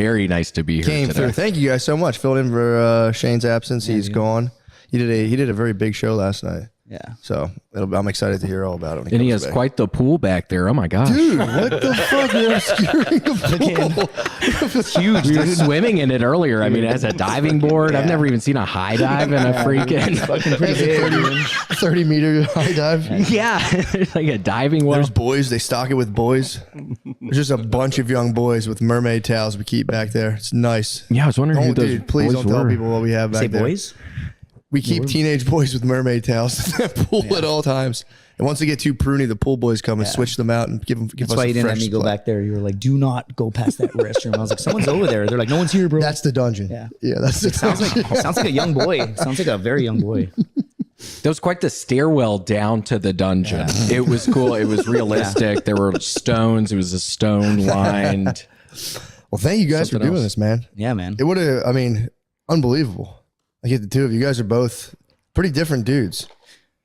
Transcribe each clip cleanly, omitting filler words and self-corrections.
very nice to be here Came today. through. Thank you guys so much. Filled in for Shane's absence. He's gone. He did a very big show last night. Yeah. So I'm excited to hear all about it. And he has quite the pool back there. Oh my gosh. Dude, what the fuck? You're obscuring the pool. It's huge. We were swimming in it earlier. I mean, it has a diving board. I've never even seen a high dive in a freaking Fucking pretty big. 30 meter high dive. Yeah. Like a diving well. There's boys. They stock it with boys. There's just a bunch of young boys with mermaid towels we keep back there. It's nice. Yeah, I was wondering who those dude, please boys don't tell were. people what we have back Say there. boys? We keep teenage boys with mermaid towels in that pool at all times. And once they get too pruny, the pool boys come and switch them out and give That's us why a you didn't let fresh me go supply. back there. You were like, do not go past that restroom. I was like, someone's over there. They're like, no one's here, bro. That's the dungeon. Yeah. That's the dungeon. Sounds like a young boy. Sounds like a very young boy. That was quite the stairwell down to the dungeon. Yeah. It was cool. It was realistic. There were stones. It was a stone lined. Well, thank you guys for doing this, man. Yeah, man. It would have, I mean, unbelievable. I get the two of you guys are both pretty different dudes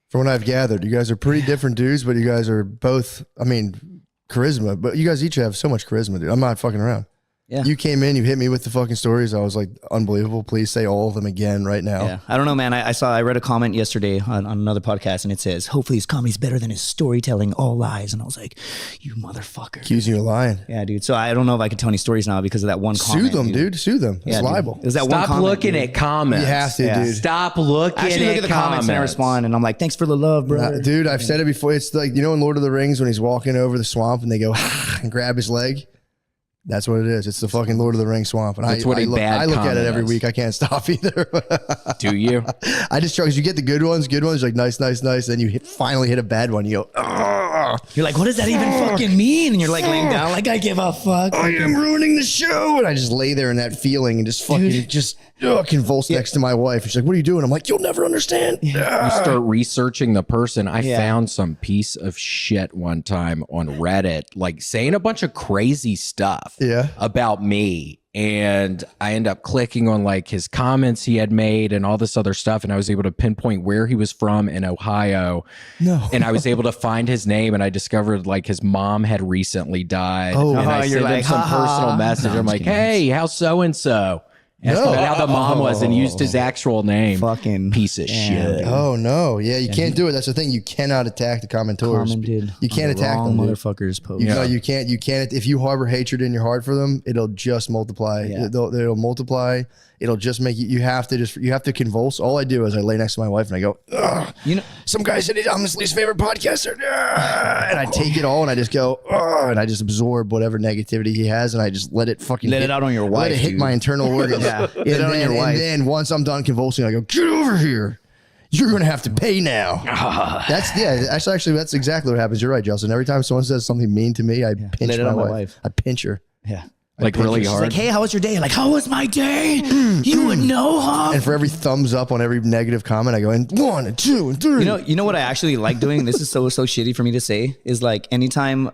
from what I've gathered. You guys are pretty different dudes, but you guys are both, I mean, charisma, but you guys each have so much charisma, dude. I'm not fucking around. Yeah. You came in, you hit me with the fucking stories. I was like, unbelievable. Please say all of them again right now. Yeah, I don't know, man. I read a comment yesterday on another podcast, and it says, hopefully his comedy's better than his storytelling, all lies. And I was like, you motherfucker. Accusing you of lying. Yeah, dude. So I don't know if I can tell any stories now because of that one comment. Sue them, dude. Sue them. It's Yeah, libel. Dude. It was that one Stop comment, looking dude. at comments. You have to, dude. Stop looking Actually, look at the comments and I respond, and I'm like, thanks for the love, bro. Nah, dude, I've said it before. It's like, you know, in Lord of the Rings when he's walking over the swamp and they go and grab his leg. That's what it is. It's the fucking Lord of the Rings swamp. And That's I what a look, bad I look at it every comment is. week. I can't stop either. Do you? I just try because you get the good ones. Good ones, like nice. Then you finally hit a bad one. You go, "Ugh, You're like, what does that even fucking mean? And you're like laying down, like, I give a fuck. I am ruining the show. And I just lay there in that feeling and just fucking convulse next to my wife. And she's like, what are you doing? I'm like, you'll never understand. You start researching the person. I Yeah. found some piece of shit one time on Reddit, like saying a bunch of crazy stuff about me. And I end up clicking on like his comments he had made and all this other stuff. And I was able to pinpoint where he was from in Ohio. No. And I was able to find his name and I discovered like his mom had recently died. Oh. and I you're sent him like, some "Ha ha." personal message. I'm like, hey, how's so-and-so? Asked him how the mom was and used his actual name. Fucking piece of shit. Oh no. Yeah, you can't do it. That's the thing. You cannot attack the commentors. Commented You can't on the attack wrong them. Dude. motherfuckers post. No, you can't. You can't. If you harbor hatred in your heart for them, it'll just multiply. Yeah. It'll multiply. It'll just make you. You have to convulse. All I do is I lay next to my wife and I go, ugh. You know, Some guy said I'm his least favorite podcaster, ugh. And I take it all and I just go, ugh, and I just absorb whatever negativity he has and I just let it fucking Let it out on your wife, Let it hit dude. my internal organs. Yeah. Let it out on your wife. And then once I'm done convulsing, I go, get over here. You're going to have to pay now. Actually, that's exactly what happens. You're right, Justin. Every time someone says something mean to me, I pinch Let it my on my wife. wife. I pinch her. yeah. Like really She's hard. like, hey, how was your day? Like, how was my day? You would know, huh? And for every thumbs up on every negative comment, I go, and 1 and 2 and 3. You know what I actually like doing? This is so shitty for me to say. Is like anytime,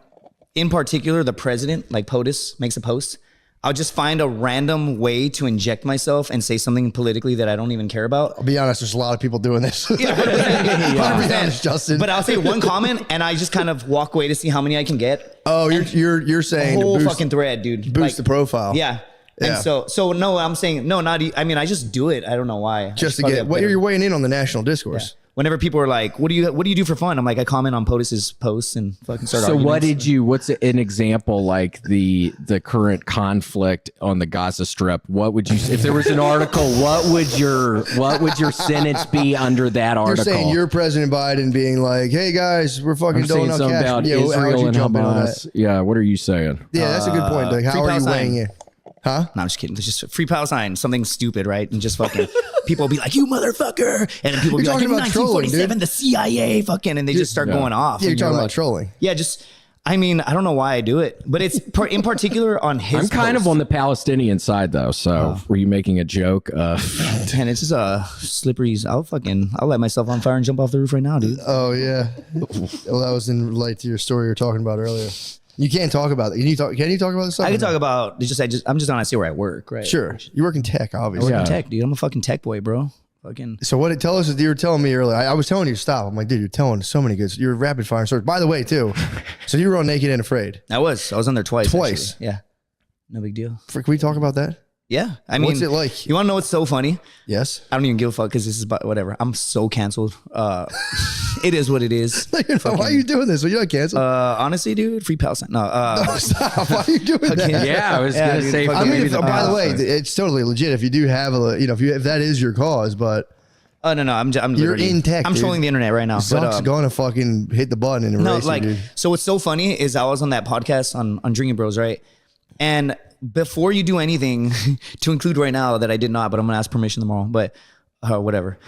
in particular, the president, like POTUS, makes a post, I'll just find a random way to inject myself and say something politically that I don't even care about. I'll be honest, there's a lot of people doing this. 100%, Justin. But I'll say one comment and I just kind of walk away to see how many I can get. Oh, you're saying Whole to boost, fucking thread, dude. boost the profile. Yeah. Yeah. And so no, I'm saying no, not. I mean, I just do it. I don't know why. Just to get, you're weighing in on the national discourse. Whenever people are like, "What do you do for fun?" I'm like, I comment on POTUS's posts and fucking start. So arguments. what's an example like the current conflict on the Gaza Strip? What would you, if there was an article, what would your sentence be under that You're article? saying you're President Biden being like, hey guys, we're fucking I'm saying doling out something cash. about Yeah, how would Israel you and jump in on Hamas. that? Yeah, what are you saying? Yeah, that's a good point. Like, how Free are you Palestine. weighing in? Huh? No, I'm just kidding. It's just free Palestine, something stupid, right? And just fucking people will be like, "You motherfucker," and then people will be You're like, "In talking about trolling, 1947, the CIA fucking," and they just start going off. Yeah, you're And talking about like, trolling. Yeah, just. I mean, I don't know why I do it, but it's in particular on his. I'm kind of on the Palestinian side though. So were you making a joke? And it's just a slippery. I'll let myself on fire and jump off the roof right now, dude. Oh yeah. Well, that was in relate to your story you were talking about earlier. You can't talk about it. Can you talk about this stuff? I can talk about. I'm just honestly where I work, right? Sure. You work in tech, obviously. I work in tech, dude. I'm a fucking tech boy, bro. Fucking. So what it tell us is you were telling me earlier. I was telling you to stop. I'm like, dude, you're telling so many good. You're rapid fire stories. By the way, too. So you were on Naked and Afraid. I was on there twice. Twice? Actually. Yeah. No big deal. Can we talk about that? Yeah. I mean, what's it like? You want to know what's so funny? Yes. I don't even give a fuck because this is about whatever. I'm so canceled. It is what it is. Why are you doing this? Are you not canceled? Honestly, dude, free Palestine. No, stop. Why are you doing that? Yeah, I was gonna say. I mean, by the way, it's totally legit. If you do have if that is your cause, but oh no, I'm you're in tech. I'm trolling the internet right now. Zuck's gonna fucking hit the button and erase you, dude. So what's so funny is I was on that podcast on Drinking Bros, right? And before you do anything, to include right now that I did not, but I'm gonna ask permission tomorrow. But whatever.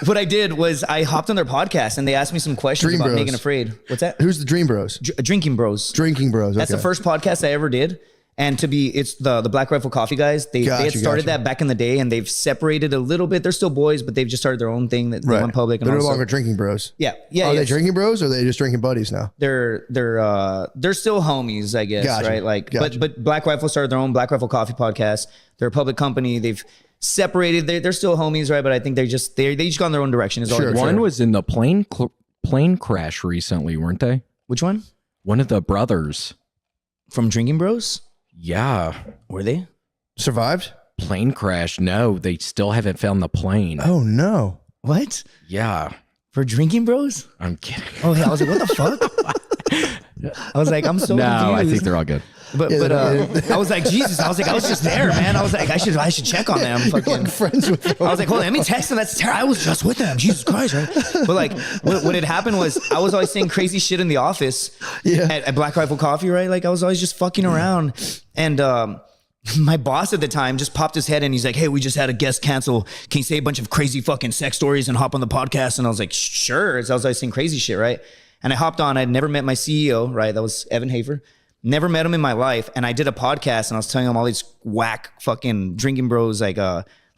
What I did was I hopped on their podcast and they asked me some questions Dream about Bros. Megan Afraid. What's that? Who's the Dream Bros? Drinking Bros. Drinking Bros. Okay. That's the first podcast I ever did. And it's the Black Rifle Coffee guys. They had started that back in the day and they've separated a little bit. They're still boys, but they've just started their own thing that they went public. And they're no longer Drinking Bros. Yeah. Are they Drinking Bros or are they just drinking buddies now? They're still homies, I guess. Gotcha. Right. Like, Gotcha. but Black Rifle started their own Black Rifle Coffee podcast. They're a public company. They've separated. They're still homies, right? But I think they just gone their own direction. Is all. Sure. One was in the plane crash recently, weren't they? Which one? One of the brothers From Drinking Bros? Yeah. Were they? Survived? Plane crash. No, they still haven't found the plane. Oh no. What? Yeah. For Drinking Bros? I'm kidding. Oh, yeah. I was like, what the fuck? I was like, I'm so No, confused. I think they're all good. But I was like, Jesus. I was just there, man. I was like, I should check on them. You're like friends with them. I was like, hold on, let me text them. That's terrible. I was just with them. Jesus Christ, right? But like, what had happened was I was always saying crazy shit in the office at Black Rifle Coffee, right? Like I was always just fucking around. And my boss at the time just popped his head in. He's like, hey, we just had a guest cancel. Can you say a bunch of crazy fucking sex stories and hop on the podcast? And I was like, sure. So I was always saying crazy shit, right? And I hopped on. I'd never met my CEO, right? That was Evan Hafer. Never met him in my life. And I did a podcast and I was telling him all these whack fucking Drinking Bros, like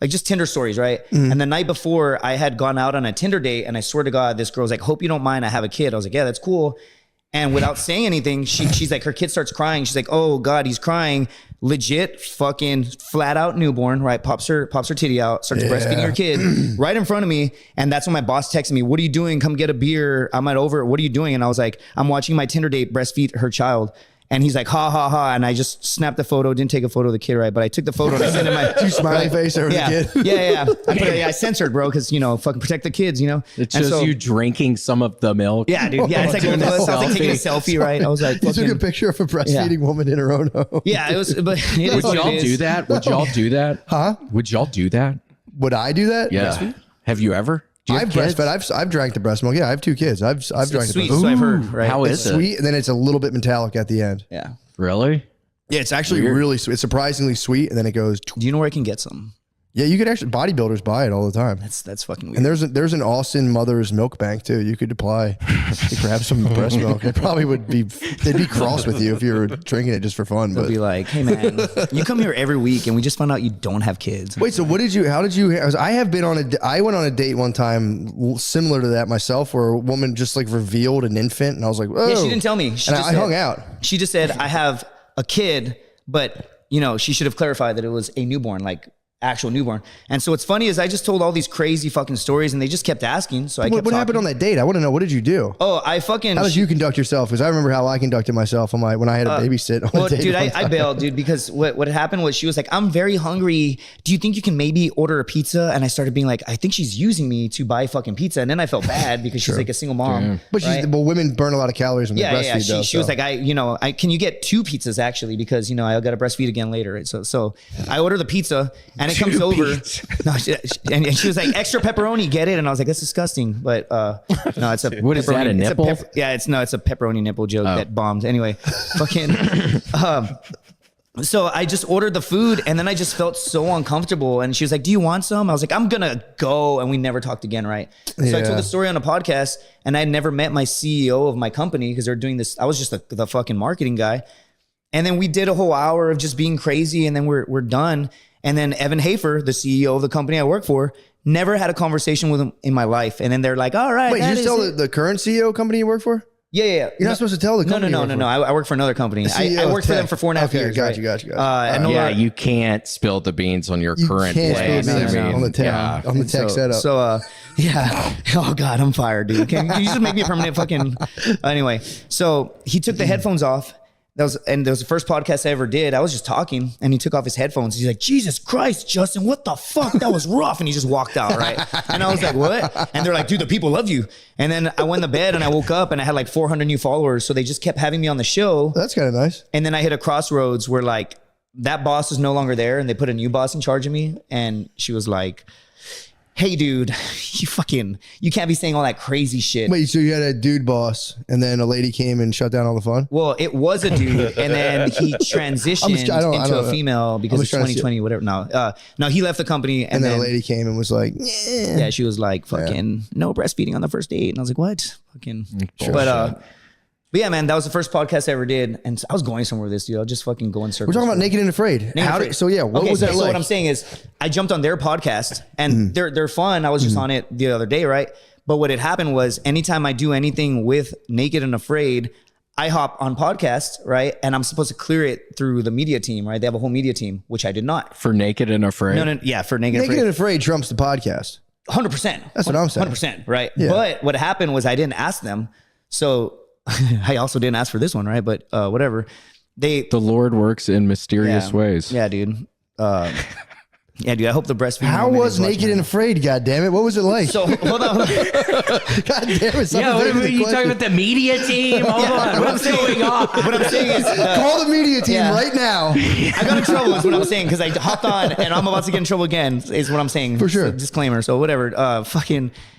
just Tinder stories, right? Mm-hmm. And the night before I had gone out on a Tinder date and I swear to God, this girl's like, hope you don't mind, I have a kid. I was like, yeah, that's cool. And without saying anything, she's like, her kid starts crying. She's like, oh God, he's crying. Legit fucking flat out newborn, right? Pops her titty out, starts breastfeeding her kid right in front of me. And that's when my boss texted me, what are you doing? Come get a beer. I'm at over. What are you doing? And I was like, I'm watching my Tinder date breastfeed her child. And he's like, ha, ha, ha. And I just snapped the photo, didn't take a photo of the kid, right? But I took the photo and I sent him my... You smiley face over the kid? I censored, bro, because, fucking protect the kids, It shows you drinking some of the milk. Yeah, dude. Yeah, it's like, I was like taking a selfie, right? I was like... You took a picture of a breastfeeding woman in her own home. Yeah, it was... But it Would y'all do that? Would y'all do that? Huh? Would y'all do that? Would I do that? Yeah. Have you ever? I've breastfed. I've drank the breast milk. Yeah, I have 2 kids. I've drank the sweet, breast milk. so I've heard, right? How It's is it? sweet, and then it's a little bit metallic at the end. Yeah. Really? Yeah, it's actually really sweet. It's surprisingly sweet, and then it goes. Do you know where I can get some? Yeah, you could actually bodybuilders buy it all the time. That's fucking weird. And there's an Austin Mother's milk bank too. You could apply to grab some breast milk. It probably would be they'd be cross with you if you were drinking it just for fun. They'll But be like, hey man, you come here every week and we just found out you don't have kids. wait, so how did you? I went on a date one time similar to that myself, where a woman just like revealed an infant, and I was like, whoa. Yeah, she didn't tell me. I hung out. She just said, I have a kid, but she should have clarified that it was a newborn, like actual newborn. And so what's funny is I just told all these crazy fucking stories and they just kept asking. So What happened on that date? I want to know, what did you do? Oh, how did you conduct yourself? Because I remember how I conducted myself when I had a babysit on a date. Dude, I bailed, dude, because what happened was she was like, I'm very hungry. Do you think you can maybe order a pizza? And I started being like, I think she's using me to buy fucking pizza. And then I felt bad because she's like a single mom. But women burn a lot of calories when they breastfeed. Yeah. She was like, can you get 2 pizzas actually? Because, I got to breastfeed again later. Right? So I order the pizza and it comes over. No, and she was like, extra pepperoni, get it? And I was like, that's disgusting. But no, it's a what is that, a nipple? It's a pepperoni nipple joke that bombed. Anyway, fucking so I just ordered the food and then I just felt so uncomfortable. And she was like, do you want some? I was like, I'm gonna go. And we never talked again, right? So I told the story on a podcast and I had never met my CEO of my company because they're doing this. I was just the fucking marketing guy. And then we did a whole hour of just being crazy and then we're done. And then Evan Hafer, the CEO of the company I work for, never had a conversation with him in my life. And then they're like, all right. Wait, you tell the current CEO company you work for? Yeah. You're not supposed to tell the company. No. I work for another company. I worked for them for 4.5 years. Got you. You can't spill the beans on your current place. On the tech setup. So, oh God, I'm fired, dude. Can you just make me a permanent fucking... Anyway, so he took the headphones off That was the first podcast I ever did. I was just talking and he took off his headphones. He's like, Jesus Christ, Justin, what the fuck? That was rough. And he just walked out, right? And I was like, what? And they're like, dude, the people love you. And then I went to bed and I woke up and I had like 400 new followers. So they just kept having me on the show. That's kind of nice. And then I hit a crossroads where like that boss is no longer there and they put a new boss in charge of me. And she was like, hey, dude, you can't be saying all that crazy shit. Wait, so you had a dude boss and then a lady came and shut down all the fun? Well, it was a dude and then he transitioned into a female because it's 2020, whatever. No, he left the company. And then a lady came and was like, yeah, she was like, fucking no breastfeeding on the first date. And I was like, what? Fucking, but yeah, man, that was the first podcast I ever did. And I was going somewhere with this, dude. I was just fucking going circles. We're talking about Naked and Afraid. What was that like? So what I'm saying is I jumped on their podcast and they're fun. I was just on it the other day, right? But what had happened was anytime I do anything with Naked and Afraid, I hop on podcasts, right? And I'm supposed to clear it through the media team, right? They have a whole media team, which I did not. For Naked and Afraid? No, yeah, for Naked and Afraid. Naked and Afraid trumps the podcast. 100%. That's what I'm saying. 100%, right? Yeah. But what happened was I didn't ask them. So I also didn't ask for this one, right? But whatever. The Lord works in mysterious ways. Yeah, dude. Yeah, dude. I hope the breastfeeding. How was Naked and Afraid? God damn it! What was it like? So hold on. God damn it! Yeah, what are you talking about? The media team? Hold on. What's going on? What I'm saying is, call the media team right now. I got in trouble. Is what I'm saying because I hopped on and I'm about to get in trouble again. Is what I'm saying for sure. Disclaimer. So whatever.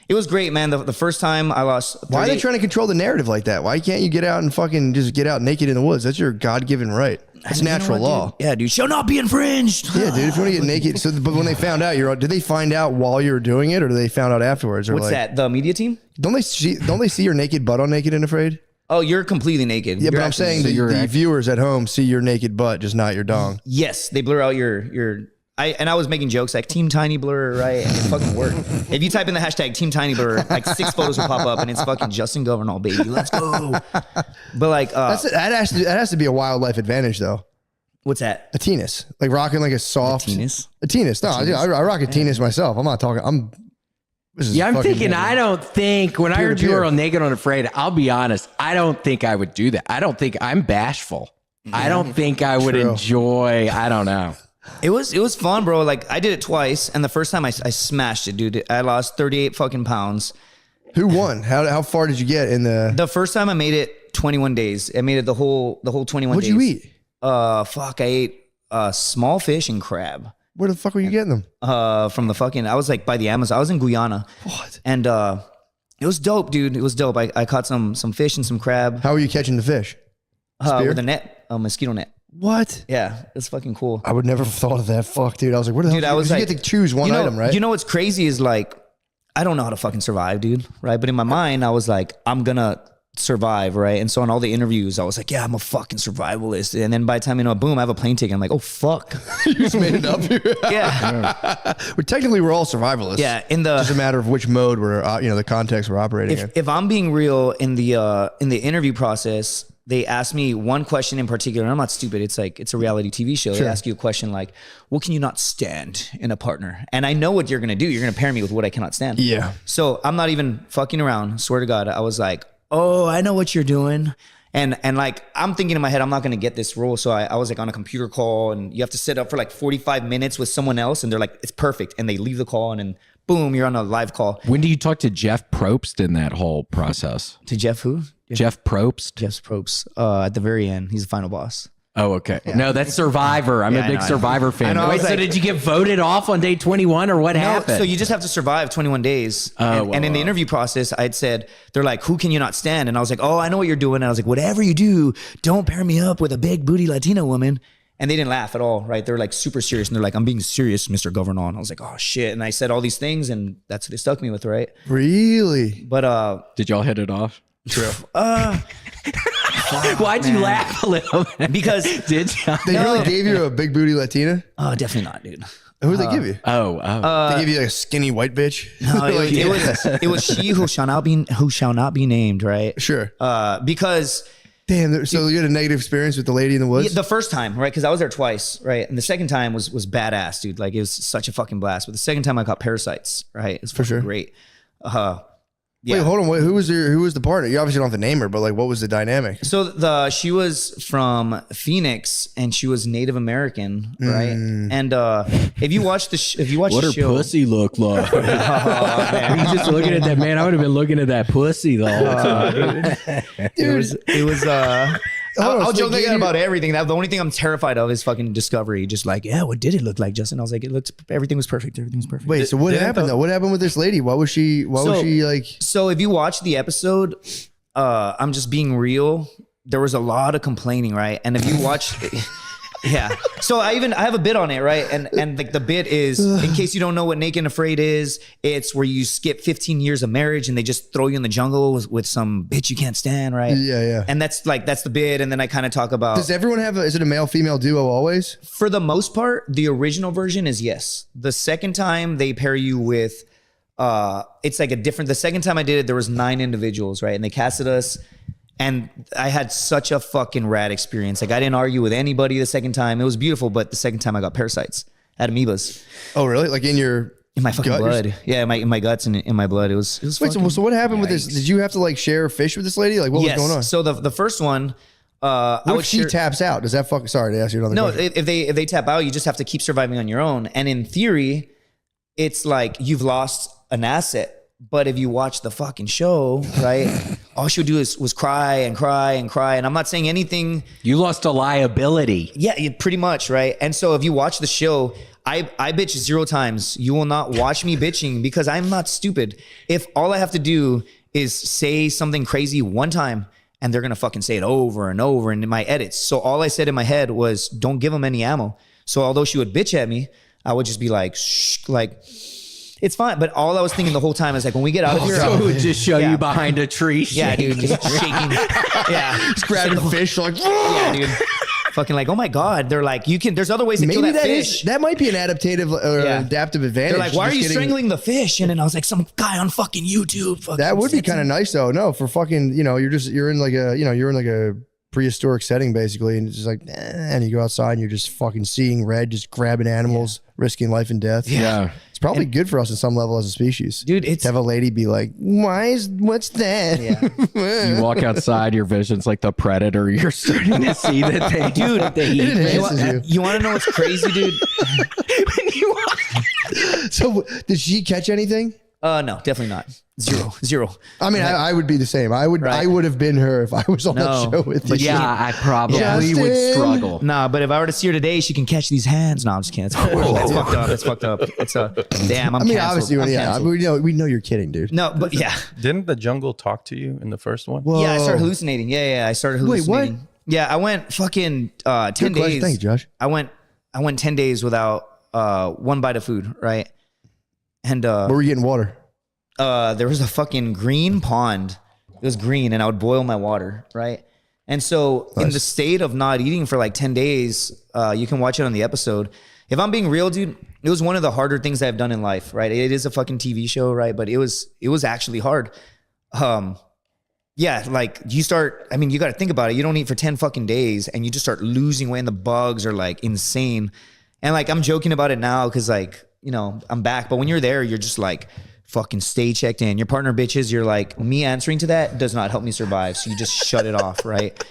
It was great, man. The first time I lost. Why are they trying to control the narrative like that? Why can't you get out and fucking just get out naked in the woods? That's your God-given right. That's natural law. Dude? Yeah, dude. Shall not be infringed. Yeah, dude. If you want to get naked. So, but when they found out, did they find out while you were doing it or did they found out afterwards? Or what's that? The media team? Don't they see your naked butt on Naked and Afraid? Oh, you're completely naked. Yeah, but I'm saying the viewers at home see your naked butt, just not your dong. Yes, they blur out your. I was making jokes like Team Tiny Blur, right? And it fucking worked. If you type in the hashtag Team Tiny Blur, like 6 photos will pop up, and it's fucking Justin Governal, baby. Let's go. But like, that has to be a wildlife advantage, though. What's that? A tennis, like rocking like a soft tennis. A tennis. No, I rock a tennis myself. I'm not talking. I'm thinking. I don't think when I heard you were on Naked and Afraid. I'll be honest. I don't think I would do that. I don't think I'm bashful. I don't think I would enjoy. I don't know. It was fun, bro. Like I did it twice, and the first time I smashed it, dude. I lost 38 fucking pounds. Who won? How far did you get in the? The first time I made it 21 days. I made it the whole 21 What'd days. What'd you eat? I ate small fish and crab. Where the fuck were you getting them? From the fucking. I was like by the Amazon. I was in Guyana. What? And it was dope, dude. It was dope. I caught some fish and some crab. How were you catching the fish? With a net, a mosquito net. What? Yeah, it's fucking cool. I would never have thought of that. Fuck, dude. I was like, what the hell? Dude, I was like, you get to choose one item, right? You know what's crazy is like, I don't know how to fucking survive, dude. Right. But in my mind, I was like, I'm going to survive. Right. And so in all the interviews, I was like, yeah, I'm a fucking survivalist. And then by the time, boom, I have a plane ticket. I'm like, oh, fuck. You just made it up. Yeah. We're all survivalists. Yeah. It's just a matter of which mode the context we're operating in. If I'm being real in the interview process, they asked me one question in particular, and I'm not stupid. It's like, it's a reality TV show. Sure. They ask you a question like, what can you not stand in a partner? And I know what you're going to do. You're going to pair me with what I cannot stand. Yeah. So I'm not even fucking around. Swear to God. I was like, oh, I know what you're doing. And like, I'm thinking in my head, I'm not going to get this role. So I was like on a computer call and you have to sit up for like 45 minutes with someone else. And they're like, it's perfect. And they leave the call and then boom, you're on a live call. When do you talk to Jeff Probst in that whole process? To Jeff who? Jeff Probst. Jeff Probst. At the very end, he's the final boss. Oh, okay. Yeah. No, that's Survivor. I'm a big Survivor fan. Wait, so did you get voted off on day 21 or what happened? So you just have to survive 21 days. And in the interview process, I'd said, they're like, who can you not stand? And I was like, oh, I know what you're doing. And I was like, whatever you do, don't pair me up with a big booty Latina woman. And they didn't laugh at all, right? They're like super serious. And they're like, I'm being serious, Mr. Governor. And I was like, oh shit. And I said all these things and that's what they stuck me with, right? Really? But did y'all hit it off? True. Why'd you laugh a little bit? Because did you? They really gave you a big booty Latina? Oh, definitely not, dude. Who did they give you? They give you like a skinny white bitch. No, it was she who shall not be named, right? Sure. Because damn, so you had a negative experience with the lady in the woods? The first time, right? Because I was there twice, right? And the second time was badass, dude. Like it was such a fucking blast. But the second time I got parasites, right? It was for sure great. Wait, hold on. Wait, who was the partner? You obviously don't have to name her, but like, what was the dynamic? So she was from Phoenix and she was Native American, right? And if you watch the show, what her pussy look like? Oh, man. You just looking at that, man. I would have been looking at that pussy the whole time. It was. I'll joke about everything. The only thing I'm terrified of is fucking discovery. Just like, yeah, what did it look like, Justin? I was like, everything was perfect. Everything was perfect. Wait, so what happened though? What happened with this lady? Why was she like? So if you watch the episode, I'm just being real. There was a lot of complaining, right? And if you watch, yeah. So I have a bit on it, right? And like the bit is, in case you don't know what Naked and Afraid is, it's where you skip 15 years of marriage and they just throw you in the jungle with some bitch you can't stand, right? Yeah. And that's the bit. And then I kind of talk about. Does everyone have is it a male female duo always? For the most part, the original version is yes. The second time they pair you with, it's like the second time I did it, there was 9 individuals, right? And they casted us. And I had such a fucking rad experience. Like I didn't argue with anybody the second time. It was beautiful, but the second time I got parasites. I had amoebas. Oh, really? Like in my fucking gut? Yeah, in my guts and in my blood. It was Wait, so what happened with this? Did you have to like share a fish with this lady? Like what was going on? So the first one, if she taps out? Does that sorry to ask you another question. No, if they tap out, you just have to keep surviving on your own. And in theory, it's like you've lost an asset. But if you watch the fucking show, right, all she would do was cry and cry and cry. And I'm not saying anything. You lost a liability. Yeah, pretty much, right? And so if you watch the show, I bitch 0 times. You will not watch me bitching because I'm not stupid. If all I have to do is say something crazy one time and they're going to fucking say it over and over in my edits. So all I said in my head was, don't give them any ammo. So although she would bitch at me, I would just be like, shh, like... It's fine, but all I was thinking the whole time is like, when we get out of here, so it would just show you behind a tree. Yeah, dude, just shaking. Yeah, just grabbing fish like. Yeah, dude. Fucking like, oh my god, they're like, there's other ways to kill that fish. That might be an adaptive advantage. They're like, why are you strangling the fish? And then I was like, some guy on fucking YouTube. That would be kind of nice though. No, for fucking, you're in like a prehistoric setting basically, and it's just like, and you go outside and you're just fucking seeing red, just grabbing animals, risking life and death. Yeah. It's probably good for us at some level as a species. Dude, it's to have a lady be like, what's that? Yeah. You walk outside, your vision's like the predator. You're starting to see that they dude, it you want to know what's crazy, dude? So did she catch anything? No, definitely not. Zero. I mean, I would be the same. I would have been her if I was on that show with you. But yeah, I probably would struggle. Nah, but if I were to see her today, she can catch these hands. No, I'm just kidding. That's fucked up. That's fucked up. It's damn. I'm canceled. Obviously, we know you're kidding, dude. No, but yeah. Didn't the jungle talk to you in the first one? Whoa. Yeah, I started hallucinating. I started hallucinating. Wait, what? Yeah, I went fucking 10 days. Thanks, Josh. I went 10 days without one bite of food, right? And where were you getting water? There was a fucking green pond. It was green, and I would boil my water, right? And so in the state of not eating for like 10 days, you can watch it on the episode. If I'm being real, dude, it was one of the harder things I've done in life, right? It is a fucking TV show, right? But it was actually hard. Yeah, like you got to think about it. You don't eat for 10 fucking days and you just start losing weight and the bugs are like insane. And like, I'm joking about it now because like, I'm back. But when you're there, you're just like, fucking stay checked in. Your partner bitches, you're like, me answering to that does not help me survive. So you just shut it off, right?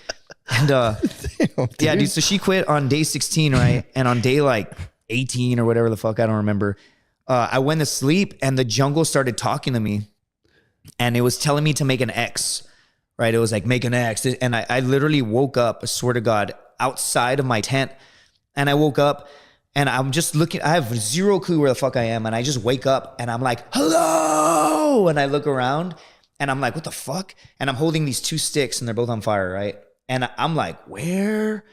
And damn, yeah, dude. So she quit on day 16, right? And on day like 18 or whatever the fuck, I don't remember. I went to sleep and the jungle started talking to me. And it was telling me to make an X, right? It was like, make an X. And I literally woke up, I swear to God, outside of my tent. And I woke up and I'm just looking, I have zero clue where the fuck I am. And I just wake up and I'm like, hello. And I look around and I'm like, what the fuck? And I'm holding these 2 sticks and they're both on fire, right? And I'm like, where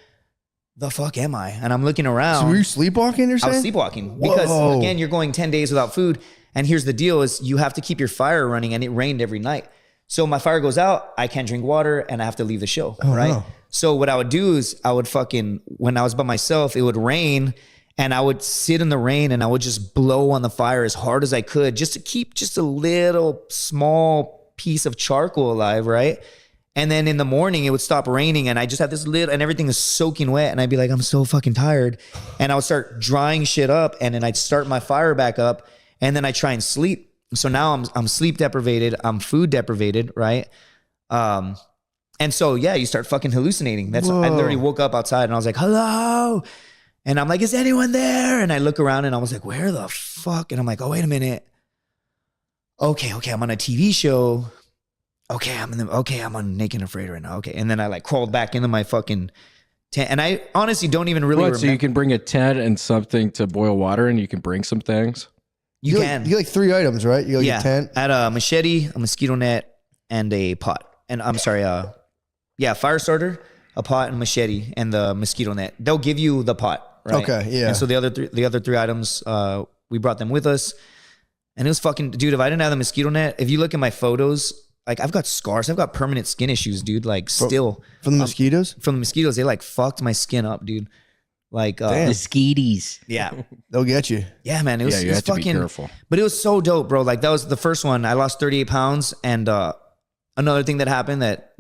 the fuck am I? And I'm looking around. So were you sleepwalking or something? I was sleepwalking because again, you're going 10 days without food. And here's the deal is you have to keep your fire running and it rained every night. So my fire goes out, I can't drink water and I have to leave the show, right? No. So what I would do is I would when I was by myself, it would rain and I would sit in the rain and I would just blow on the fire as hard as I could just to keep just a little small piece of charcoal alive, right? And then in the morning it would stop raining and I just have this little, and everything is soaking wet and I'd be like, I'm so fucking tired. And I would start drying shit up and then I'd start my fire back up and then I try and sleep. So now I'm sleep deprivated. I'm food deprivated, right? And so, yeah, you start fucking hallucinating. I literally woke up outside and I was like, hello. And I'm like, is anyone there? And I look around and I was like, where the fuck? And I'm like, oh, wait a minute. Okay, I'm on a TV show. Okay, I'm on Naked and Afraid right now. Okay. And then I like crawled back into my fucking tent. And I honestly don't even really remember. So you can bring a tent and something to boil water and you can bring some things? You can. You get like 3 items, right? You get a tent. I had a machete, a mosquito net, and a pot. And I'm sorry, fire starter, a pot and machete, and the mosquito net. They'll give you the pot, right? Okay, yeah. And so the other three items, we brought them with us. And it was fucking, dude, if I didn't have the mosquito net, if you look at my photos, like I've got scars, I've got permanent skin issues, dude. Like still. From the mosquitoes? From the mosquitoes, they like fucked my skin up, dude. Like mosquitoes. Yeah. They'll get you. Yeah, man. It was, you it was have to fucking, be careful. But it was so dope, bro. Like that was the first one. I lost 38 pounds. And another thing that happened that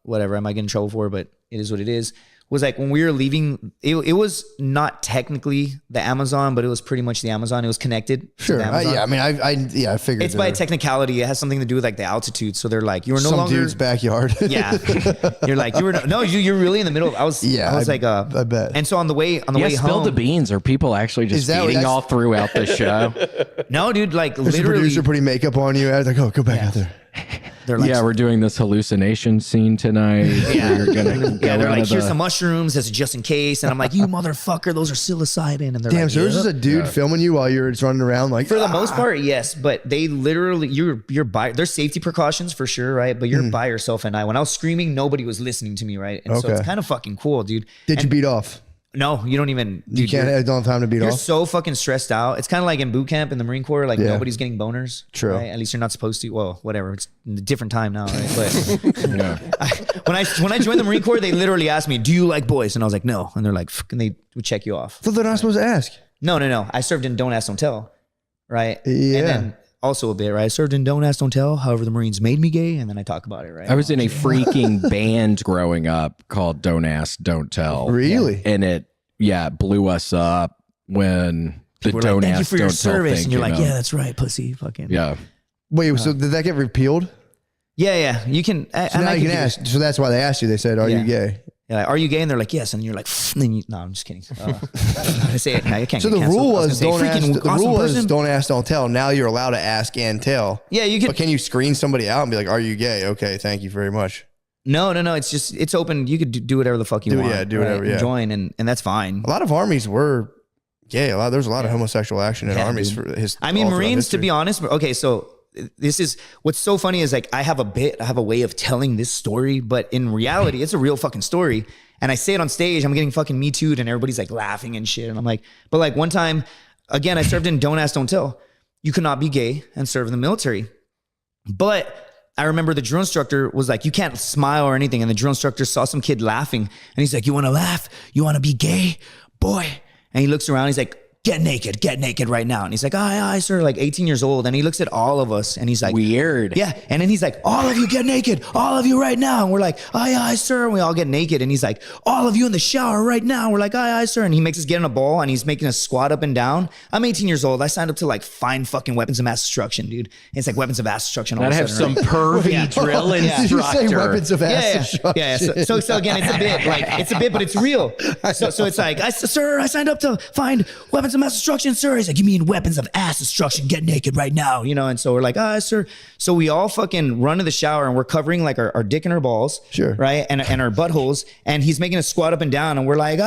whatever, I might get in trouble for, but it is what it is, was like when we were leaving, it was not technically the Amazon, but it was pretty much the Amazon. It was connected. Sure. To the Amazon. Yeah. I mean, I figured it's by a technicality. It has something to do with like the altitude. So they're like, you were no longer some dude's backyard. Yeah. You're like, you're really in the middle. I was like, I bet. And so on the way home, spill the beans. Are people actually just feeding all throughout the show? No, dude, like There's literally. a producer putting makeup on you. I was like, oh, go back out there. They're like, we're doing this hallucination scene tonight. Yeah. We're gonna they're like, here's some mushrooms. That's just in case. And I'm like, you motherfucker, those are psilocybin. And they're damn, like, so there's just a dude filming you while you're just running around like. For the most part, yes. But they literally, you're by, there's safety precautions for sure, right? But you're by yourself at night. When I was screaming, nobody was listening to me, right? And so it's kind of fucking cool, dude. Did you beat off? No, you don't even. Dude, you can't. Don't have time to beat You're off. so fucking stressed out. It's kind of like in boot camp in the Marine Corps. Like nobody's getting boners. True. Right? At least you're not supposed to. Well, whatever. It's a different time now, right? But when I joined the Marine Corps, they literally asked me, "Do you like boys?" And I was like, "No." And they're like, and they would check you off. So they're not supposed to ask. No. I served in Don't Ask, Don't Tell, right? Yeah. And then also a bit, right? I served in Don't Ask, Don't Tell. However, the Marines made me gay, and then I talk about it, right? I was in a freaking band growing up called Don't Ask, Don't Tell. Really? And it blew us up when the We're Don't like, thank you Ask, for your Don't Tell service, thing and you're came like, out. yeah, that's right, pussy, fucking. Yeah. Wait, so did that get repealed? Yeah. You can. So now you can ask. So that's why they asked you. They said, "Are you gay?" Yeah, like, are you gay? And they're like, yes. And you're like, and then no, I'm just kidding. I say it now. You can't. So get the canceled. rule was don't ask. The rule was don't ask, don't tell. Now you're allowed to ask and tell. Yeah, you can. But can you screen somebody out and be like, "Are you gay?" Okay, thank you very much. No. It's open. You could do whatever the fuck you want. Yeah, do whatever. Right? Yeah, join, and that's fine. A lot of armies were gay. There's a lot of homosexual action in armies for his. I mean, Marines, to be honest. Okay, so this is what's so funny is like I have a way of telling this story, but in reality, it's a real fucking story. And I say it on stage, I'm getting fucking Me Too'd, and everybody's like laughing and shit. And I'm like, but like one time, again, I served in Don't Ask, Don't Tell. You cannot be gay and serve in the military. But I remember the drill instructor was like, you can't smile or anything. And the drill instructor saw some kid laughing. And he's like, you want to laugh? You want to be gay? Boy. And he looks around. He's like, get naked right now. And he's like, aye, sir, like 18 years old. And he looks at all of us and he's like, weird. Yeah. And then he's like, all of you get naked, all of you right now. And we're like, aye, sir. And we all get naked. And he's like, all of you in the shower right now. And we're like, aye, sir. And he makes us get in a ball and he's making us squat up and down. I'm 18 years old. I signed up to like find fucking weapons of mass destruction, dude. And it's like weapons of mass destruction. That have some pervy drill instructor. You say weapons of mass destruction. Yeah. So again, it's a bit, but it's real. So it's like, sir, I signed up to find weapons of mass destruction, sir. He's like, you mean weapons of ass destruction? Get naked right now, you know? And so we're like, sir. So we all fucking run to the shower and we're covering like our dick and our balls. Sure. Right. And our buttholes. And he's making us squat up and down. And we're like,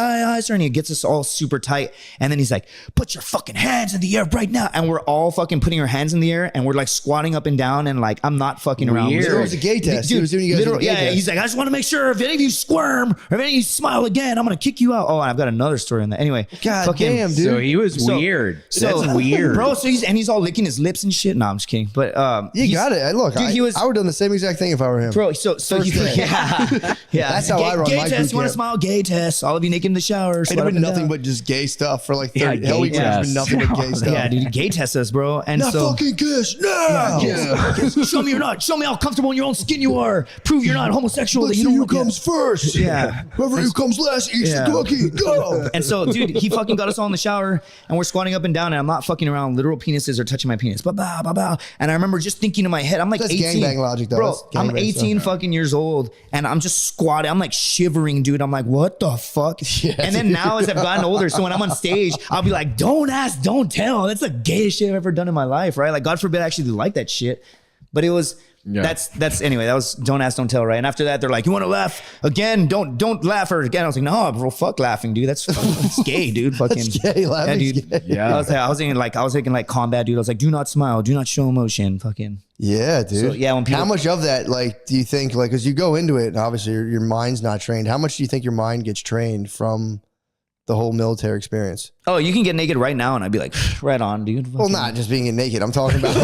sir. And he gets us all super tight. And then he's like, put your fucking hands in the air right now. And we're all fucking putting our hands in the air and we're like squatting up and down. And like, I'm not fucking around. It was a gay test. Dude, he was doing you guys a gay test. He's like, I just want to make sure if any of you squirm or if any of you smile again, I'm going to kick you out. Oh, and I've got another story on that. Anyway. God damn, dude. So he was weird. That's weird. Bro, so he's all licking his lips and shit. No, I'm just kidding. But you got it. Look, dude, I would have done the same exact thing if I were him. Bro, so yeah. That's how I run gay my test, boot you want to camp. smile? Gay test. All of you naked in the shower. It's been nothing but just gay stuff for like 30 Hell weeks. It's been nothing but gay stuff. Yeah, dude, gay test us, bro. And Not so fucking kiss. No. Yeah. Show me you're not. Show me how comfortable in your own skin you are. Prove you're not homosexual. Let's that you see don't who comes first. Yeah. Whoever who comes last eats the cookie. Go. And so, dude, he fucking got us all in the shower. shower and we're squatting up and down and I'm not fucking around. Literal penises are touching my penis. Bah, bah, bah, bah. And I remember just thinking in my head, I'm like That's 18. gangbang logic, though. Bro, I'm 18 fucking years old and I'm just squatting. I'm like shivering, dude. I'm like, what the fuck? Yeah, and then now as I've gotten older, so when I'm on stage, I'll be like, don't ask, don't tell. That's the gayest shit I've ever done in my life, right? Like, God forbid I actually like that shit. But it was, that's anyway, that was don't ask, don't tell, right? And after that, they're like, you want to laugh again? Don't laugh or again. I was like, no, bro, fuck laughing, dude. That's gay, dude. Fucking That's gay, laughing. Yeah, dude. Gay. Yeah. I was thinking like combat, dude. I was like, do not smile, do not show emotion. Fucking. Yeah, dude. So, yeah, when people, how much of that, like, do you think, like, as you go into it, and obviously your mind's not trained, how much do you think your mind gets trained from the whole military experience? Oh, you can get naked right now, and I'd be like, right on, dude. Well, not just being naked. I'm talking about,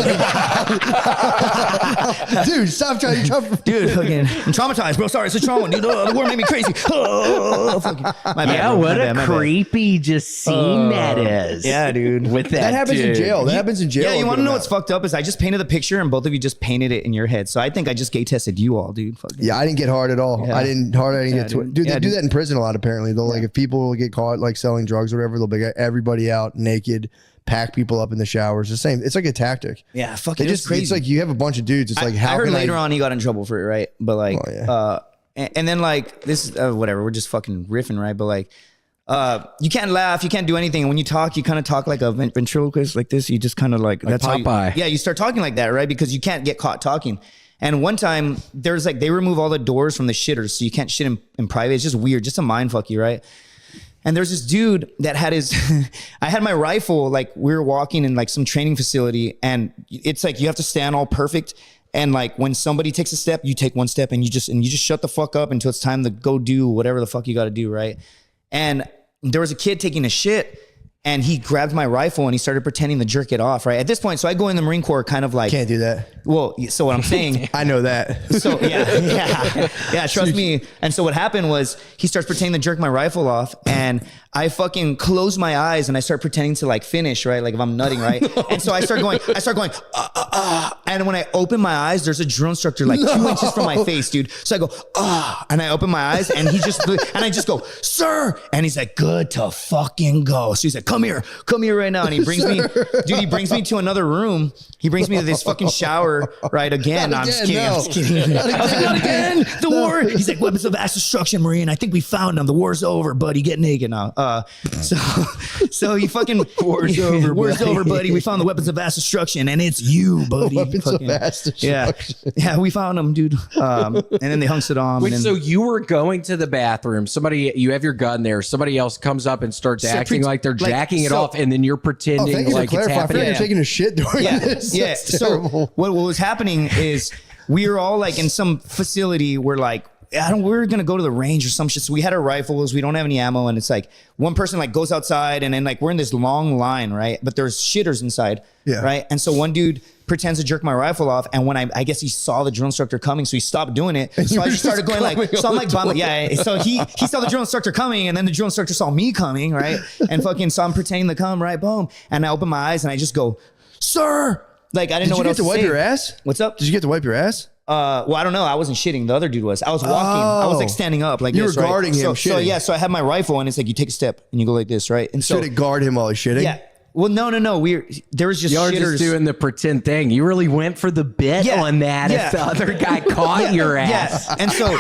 dude. Stop trying to jump. Dude, fucking, I'm traumatized, bro. Sorry, it's a trauma, dude. The war made me crazy. Oh, fucking, my bad, yeah, bro. what My a bad. creepy just scene that is. Yeah, dude. With That happens in jail. That happens in jail. Yeah, you a want good to know amount. what's fucked up is I just painted the picture and both of you just painted it in your head. So I think I just gay tested you all, dude. Fucking. Yeah, I didn't get hard at all. Yeah. I didn't get to it. Dude, Yeah, they do dude. that in prison a lot, apparently. They'll like, if people get caught like selling drugs or whatever, they'll be everybody out naked, pack people up in the showers. The same. It's like a tactic. Yeah, fucking They just, crazy. it's like you have a bunch of dudes. It's like, how I heard can later on he got in trouble for it, right? But like, Oh, yeah. and then like this, whatever. We're just fucking riffing, right? But like, you can't laugh, you can't do anything. And when you talk, you kind of talk like a ventriloquist, like this. You just kind of like that's how. You start talking like that, right? Because you can't get caught talking. And one time, there's like they remove all the doors from the shitters, so you can't shit in private. It's just weird, just a mind fuck you, right? And there's this dude that had his, I had my rifle, like we were walking in like some training facility and it's like, you have to stand all perfect. And like when somebody takes a step, you take one step and you just shut the fuck up until it's time to go do whatever the fuck you got to do. Right. And there was a kid taking a shit and he grabbed my rifle and he started pretending to jerk it off. Right. At this point, so I go in the Marine Corps kind of like. Can't do that. Well, so what I'm saying. I know that. So yeah, trust me. And so what happened was he starts pretending to jerk my rifle off and I fucking close my eyes and I start pretending to like finish, right? Like if I'm nutting, right? And so I start going, and when I open my eyes, there's a drill instructor like 2 inches from my face, dude. So I go, and I open my eyes and he just, and I just go, sir. And he's like, good to fucking go. So he's like, come here right now. And he brings me, dude, he brings me to another room. He brings me to this fucking shower, right? Again, I'm just kidding. I was like, not again. The war. He's like, weapons of mass destruction, Marine. I think we found them. The war's over, buddy. Get naked now. So he fucking war's over, buddy. We found the weapons of mass destruction, and it's you, buddy. Weapons fucking, of mass destruction. Yeah, we found them, dude. And then they hung Saddam. Wait, and then, so you were going to the bathroom. Somebody, you have your gun there. Somebody else comes up and starts acting like they're jacking it off, and then you're pretending thank you like for it's clarifying. I feel happening. like you're taking a shit during this. Yeah. That's So terrible. what was happening is we were all like in some facility where like we were gonna go to the range or some shit. So we had our rifles, we don't have any ammo, and it's like one person like goes outside and then like we're in this long line, right? But there's shitters inside. Yeah. Right. And so one dude pretends to jerk my rifle off, and when I guess he saw the drill instructor coming, so he stopped doing it. So I just started going like, so I'm like, so he saw the drill instructor coming, and then the drill instructor saw me coming, right? And fucking, so I'm pretending to come, right? Boom. And I open my eyes and I just go, sir. Like I didn't know what else to say. Did you get to wipe your ass? What's up? Did you get to wipe your ass? Well, I don't know. I wasn't shitting. The other dude was. I was walking. I was like standing up like You this. were guarding him So shitting. yeah. So I had my rifle, and it's like you take a step and you go like this, right? And so Should it guard him while he's shitting? yeah. Well, no. There was just You're shitters. just doing the pretend thing. You really went for the bit on that. Yeah. If the other guy caught your ass. Yeah. And so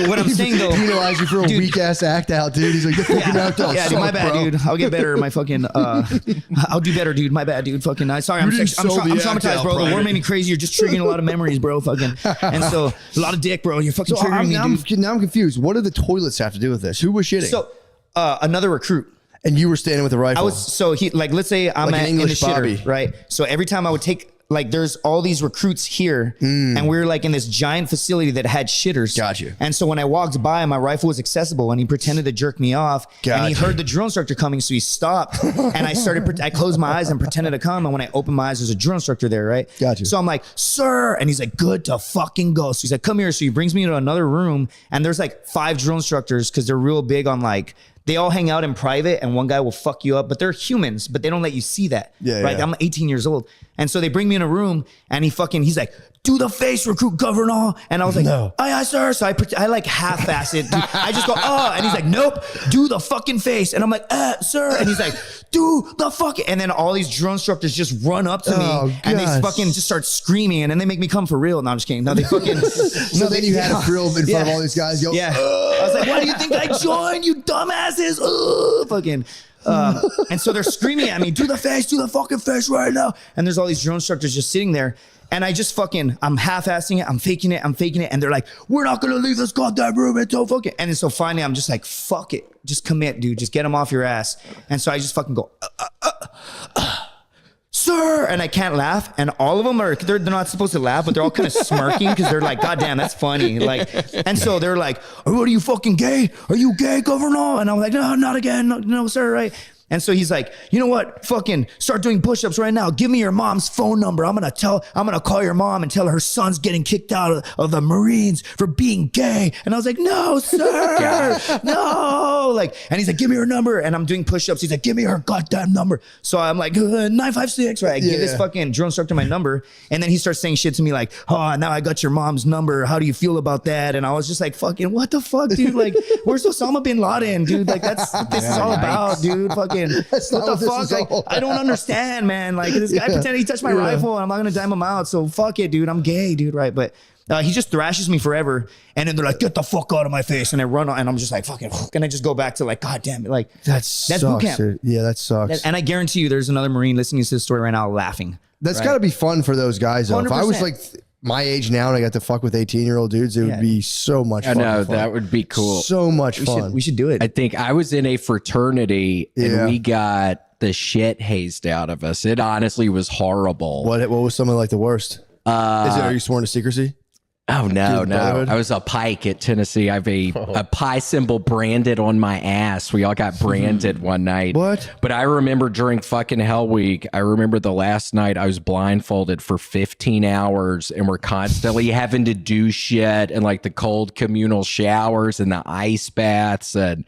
what I'm saying though, Penalize you for a weak ass act out, dude. He's like, get fucking out there. yeah, dude, my bad, dude. I'll get better. My fucking, I'll do better, dude. My bad, dude. Fucking, sorry, I'm didn't sell the act traumatized, out, bro. The war Private. made me crazy. You're just triggering a lot of memories, bro. Fucking, and so a lot of dick, bro. You're fucking triggering me, dude. Now I'm confused. What do the toilets have to do with this? Who was shitting? So another recruit. And you were standing with a rifle. I was so he like let's say I'm Like an in the English shitter, Bobby. right? So every time I would take like there's all these recruits here, and we were like in this giant facility that had shitters. Got you. And so when I walked by, my rifle was accessible, and he pretended to jerk me off. Got and he you. heard the drill instructor coming, so he stopped. And I closed my eyes and pretended to come. And when I opened my eyes, there's a drill instructor there, right? Got you. So I'm like, sir, and he's like, good to fucking go. So he's like, come here. So he brings me to another room, and there's like 5 drill instructors because they're real big on like. they all hang out in private and one guy will fuck you up, but they're humans, but they don't let you see that. Yeah, right. yeah. I'm 18 years old. And so they bring me in a room and he's like, do the face, recruit governor. And I was like, No. aye, sir. So I like half-ass it. Dude. I just go, oh, and he's like, nope, do the fucking face. And I'm like, sir. And he's like, do the fucking, and then all these drill instructors just run up to me and they fucking just start screaming and then they make me come for real. No, I'm just kidding. No, they fucking. So then you had a thrill in front of all these guys. Yo, Yeah. I was like, why do you think I joined, you dumbasses? Fucking. And so they're screaming at me, do the fucking face right now. And there's all these drill instructors just sitting there. And I just I'm half-assing it. I'm faking it. And they're like, we're not going to leave this goddamn room until fucking. And then so finally I'm just like, fuck it. Just commit, dude. Just get them off your ass. And so I just fucking go, sir. And I can't laugh. And all of them they're not supposed to laugh, but they're all kind of smirking because they're like, God damn, that's funny. Like, and so they're like, oh, what are you fucking gay? Are you gay, governor? And I'm like, no, not again. No, sir. Right. And so he's like, you know what? Fucking start doing push-ups right now. Give me your mom's phone number. I'm going to call your mom and tell her son's getting kicked out of the Marines for being gay. And I was like, no, sir. No. Like, and he's like, give me her number. And I'm doing push-ups. He's like, give me her goddamn number. So I'm like, 956. Right. I give this fucking drill instructor my number. And then he starts saying shit to me like, oh, now I got your mom's number. How do you feel about that? And I was just like, fucking, what the fuck, dude? Like, where's Osama bin Laden, dude? Like, that's what this is all about, dude. Fucking. What the fuck? Like, I don't understand, man. Like this guy pretended he touched my rifle and I'm not gonna dime him out. So fuck it, dude. I'm gay, dude. Right. But he just thrashes me forever. And then they're like, get the fuck out of my face. And I run on and I'm just like, fucking, and I just go back to like, God damn it. Like that's boot camp. Dude. Yeah, that sucks. And I guarantee you there's another Marine listening to this story right now laughing. That's gotta be fun for those guys though. 100%. If I was like my age now and I got to fuck with 18-year-old dudes, it would be so much fun. I know, that would be cool. So much fun. We should do it. I think I was in a fraternity and we got the shit hazed out of us. It honestly was horrible. What was some of like the worst? Are you sworn to secrecy? Oh, no. I was a Pike at Tennessee. I have a pie symbol branded on my ass. We all got branded one night. What? But I remember during fucking Hell Week, I remember the last night I was blindfolded for 15 hours and we're constantly having to do shit and like the cold communal showers and the ice baths. And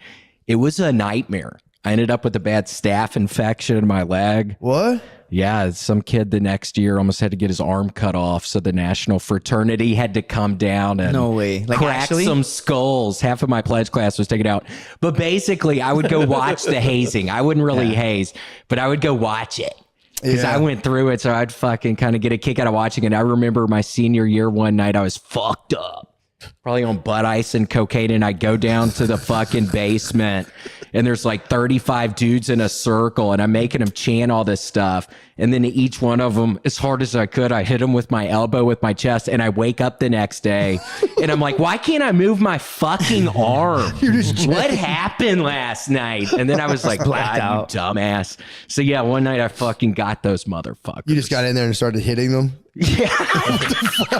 it was a nightmare. I ended up with a bad staph infection in my leg. What? Yeah, some kid the next year almost had to get his arm cut off, so the national fraternity had to come down and no way. Like crack some skulls. Half of my pledge class was taken out. But basically, I would go watch the hazing. I wouldn't really haze, but I would go watch it. Because I went through it, so I'd fucking kind of get a kick out of watching it. I remember my senior year one night, I was fucked up. Probably on butt ice and cocaine, and I go down to the fucking basement and there's like 35 dudes in a circle and I'm making them chant all this stuff. And then each one of them, as hard as I could, I hit them with my elbow with my chest, and I wake up the next day and I'm like, why can't I move my fucking arm? What happened last night? And then I was like, blacked out, you dumbass. So yeah, one night I fucking got those motherfuckers. You just got in there and started hitting them? Yeah.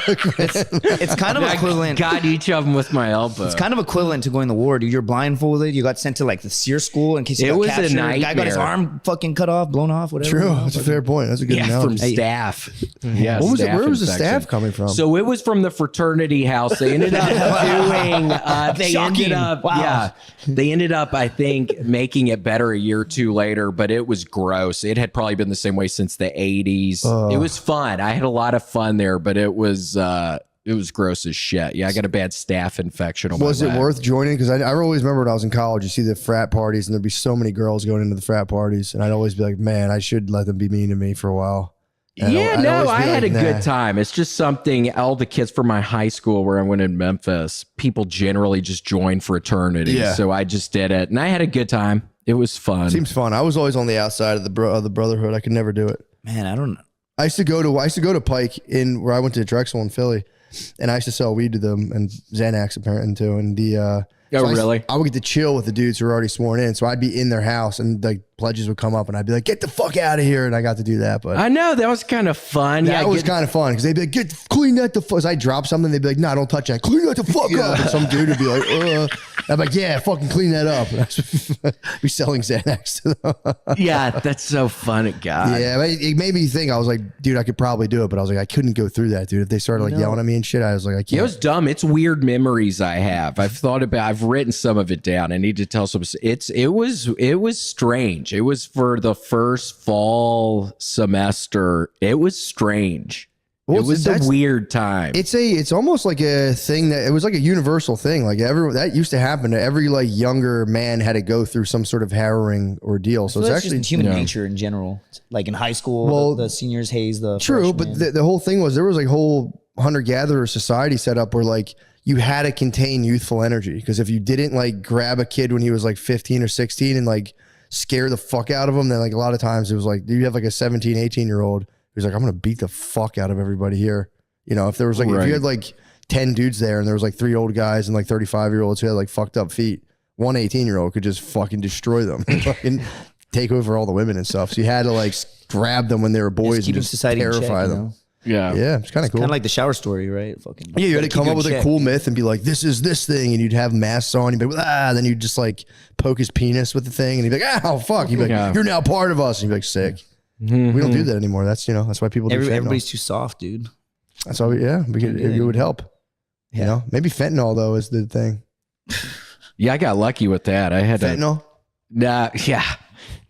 It's kind of equivalent. Got each of them with my elbow. It's kind of equivalent to going to war, dude. You're blindfolded. You got sent to like the SEER school in case you got captured. A nightmare. Guy got his arm fucking cut off, blown off, whatever. True. That's a fair point. That's a good analogy. From staff. Yeah. Where was the staff coming from? So it was from the fraternity house. They ended up doing. They ended up, I think, making it better a year or two later. But it was gross. It had probably been the same way since the 80s. It was fun. I had a lot of fun there, but it was gross as shit. Yeah, I got a bad staph infection on my Was it leg. worth joining? Because I always remember when I was in college, you see the frat parties and there'd be so many girls going into the frat parties. And I'd always be like, man, I should let them be mean to me for a while. And I had a good time. It's just something, all the kids from my high school where I went in Memphis, people generally just join fraternities. Yeah. So I just did it and I had a good time. It was fun. Seems fun. I was always on the outside of the brotherhood. I could never do it. Man, I don't know. I used to go to Pike in where I went to Drexel in Philly, and I used to sell weed to them and Xanax apparently too. And really? I would get to chill with the dudes who were already sworn in. So I'd be in their house and like pledges would come up and I'd be like, get the fuck out of here. And I got to do that. But I know that was kind of fun. That was kind of fun because they'd be like, clean that the fuck. As I drop something, they'd be like, no, don't touch that. Clean that the fuck up. And some dude would be like, I'm like, yeah, fucking clean that up. Be selling Xanax to them. Yeah, that's so funny, God. Yeah, it made me think. I was like, dude, I could probably do it, but I was like, I couldn't go through that, dude. If they started like yelling at me and shit, I was like, I can't. It was dumb. It's weird memories I have. I've written some of it down. I need to tell some. It was strange. It was for the first fall semester. It was strange. Well, it was a weird time. It's almost like a thing that it was like a universal thing. Like that used to happen to every like younger man had to go through some sort of harrowing ordeal. So it's actually just human nature in general. Like in high school, well, the seniors haze the true, freshmen. but the whole thing was there was like whole hunter-gatherer society set up where like you had to contain youthful energy, because if you didn't like grab a kid when he was like 15 or 16 and like scare the fuck out of him, then like a lot of times it was like you have like a 17, 18-year-old who's like, I'm going to beat the fuck out of everybody here. You know, if there was like, if you had like 10 dudes there and there was like 3 old guys and like 35-year-olds who had like fucked up feet, one 18-year-old could just fucking destroy them, fucking take over all the women and stuff. So you had to like grab them when they were boys and just terrify them. Yeah. Yeah. It's kind of cool. Kind of like the shower story, right? Fucking. Yeah. You had to come up with a cool myth and be like, this is this thing. And you'd have masks on. You'd be like, then you'd just like poke his penis with the thing. And he'd be like, oh, fuck. You'd be like, you're now part of us. And you'd be like, sick. Mm-hmm. We don't do that anymore. That's, that's why people do fentanyl. Everybody's too soft, dude. That's why it would help. Yeah. You know, maybe fentanyl though is the thing. Yeah, I got lucky with that. I had fentanyl.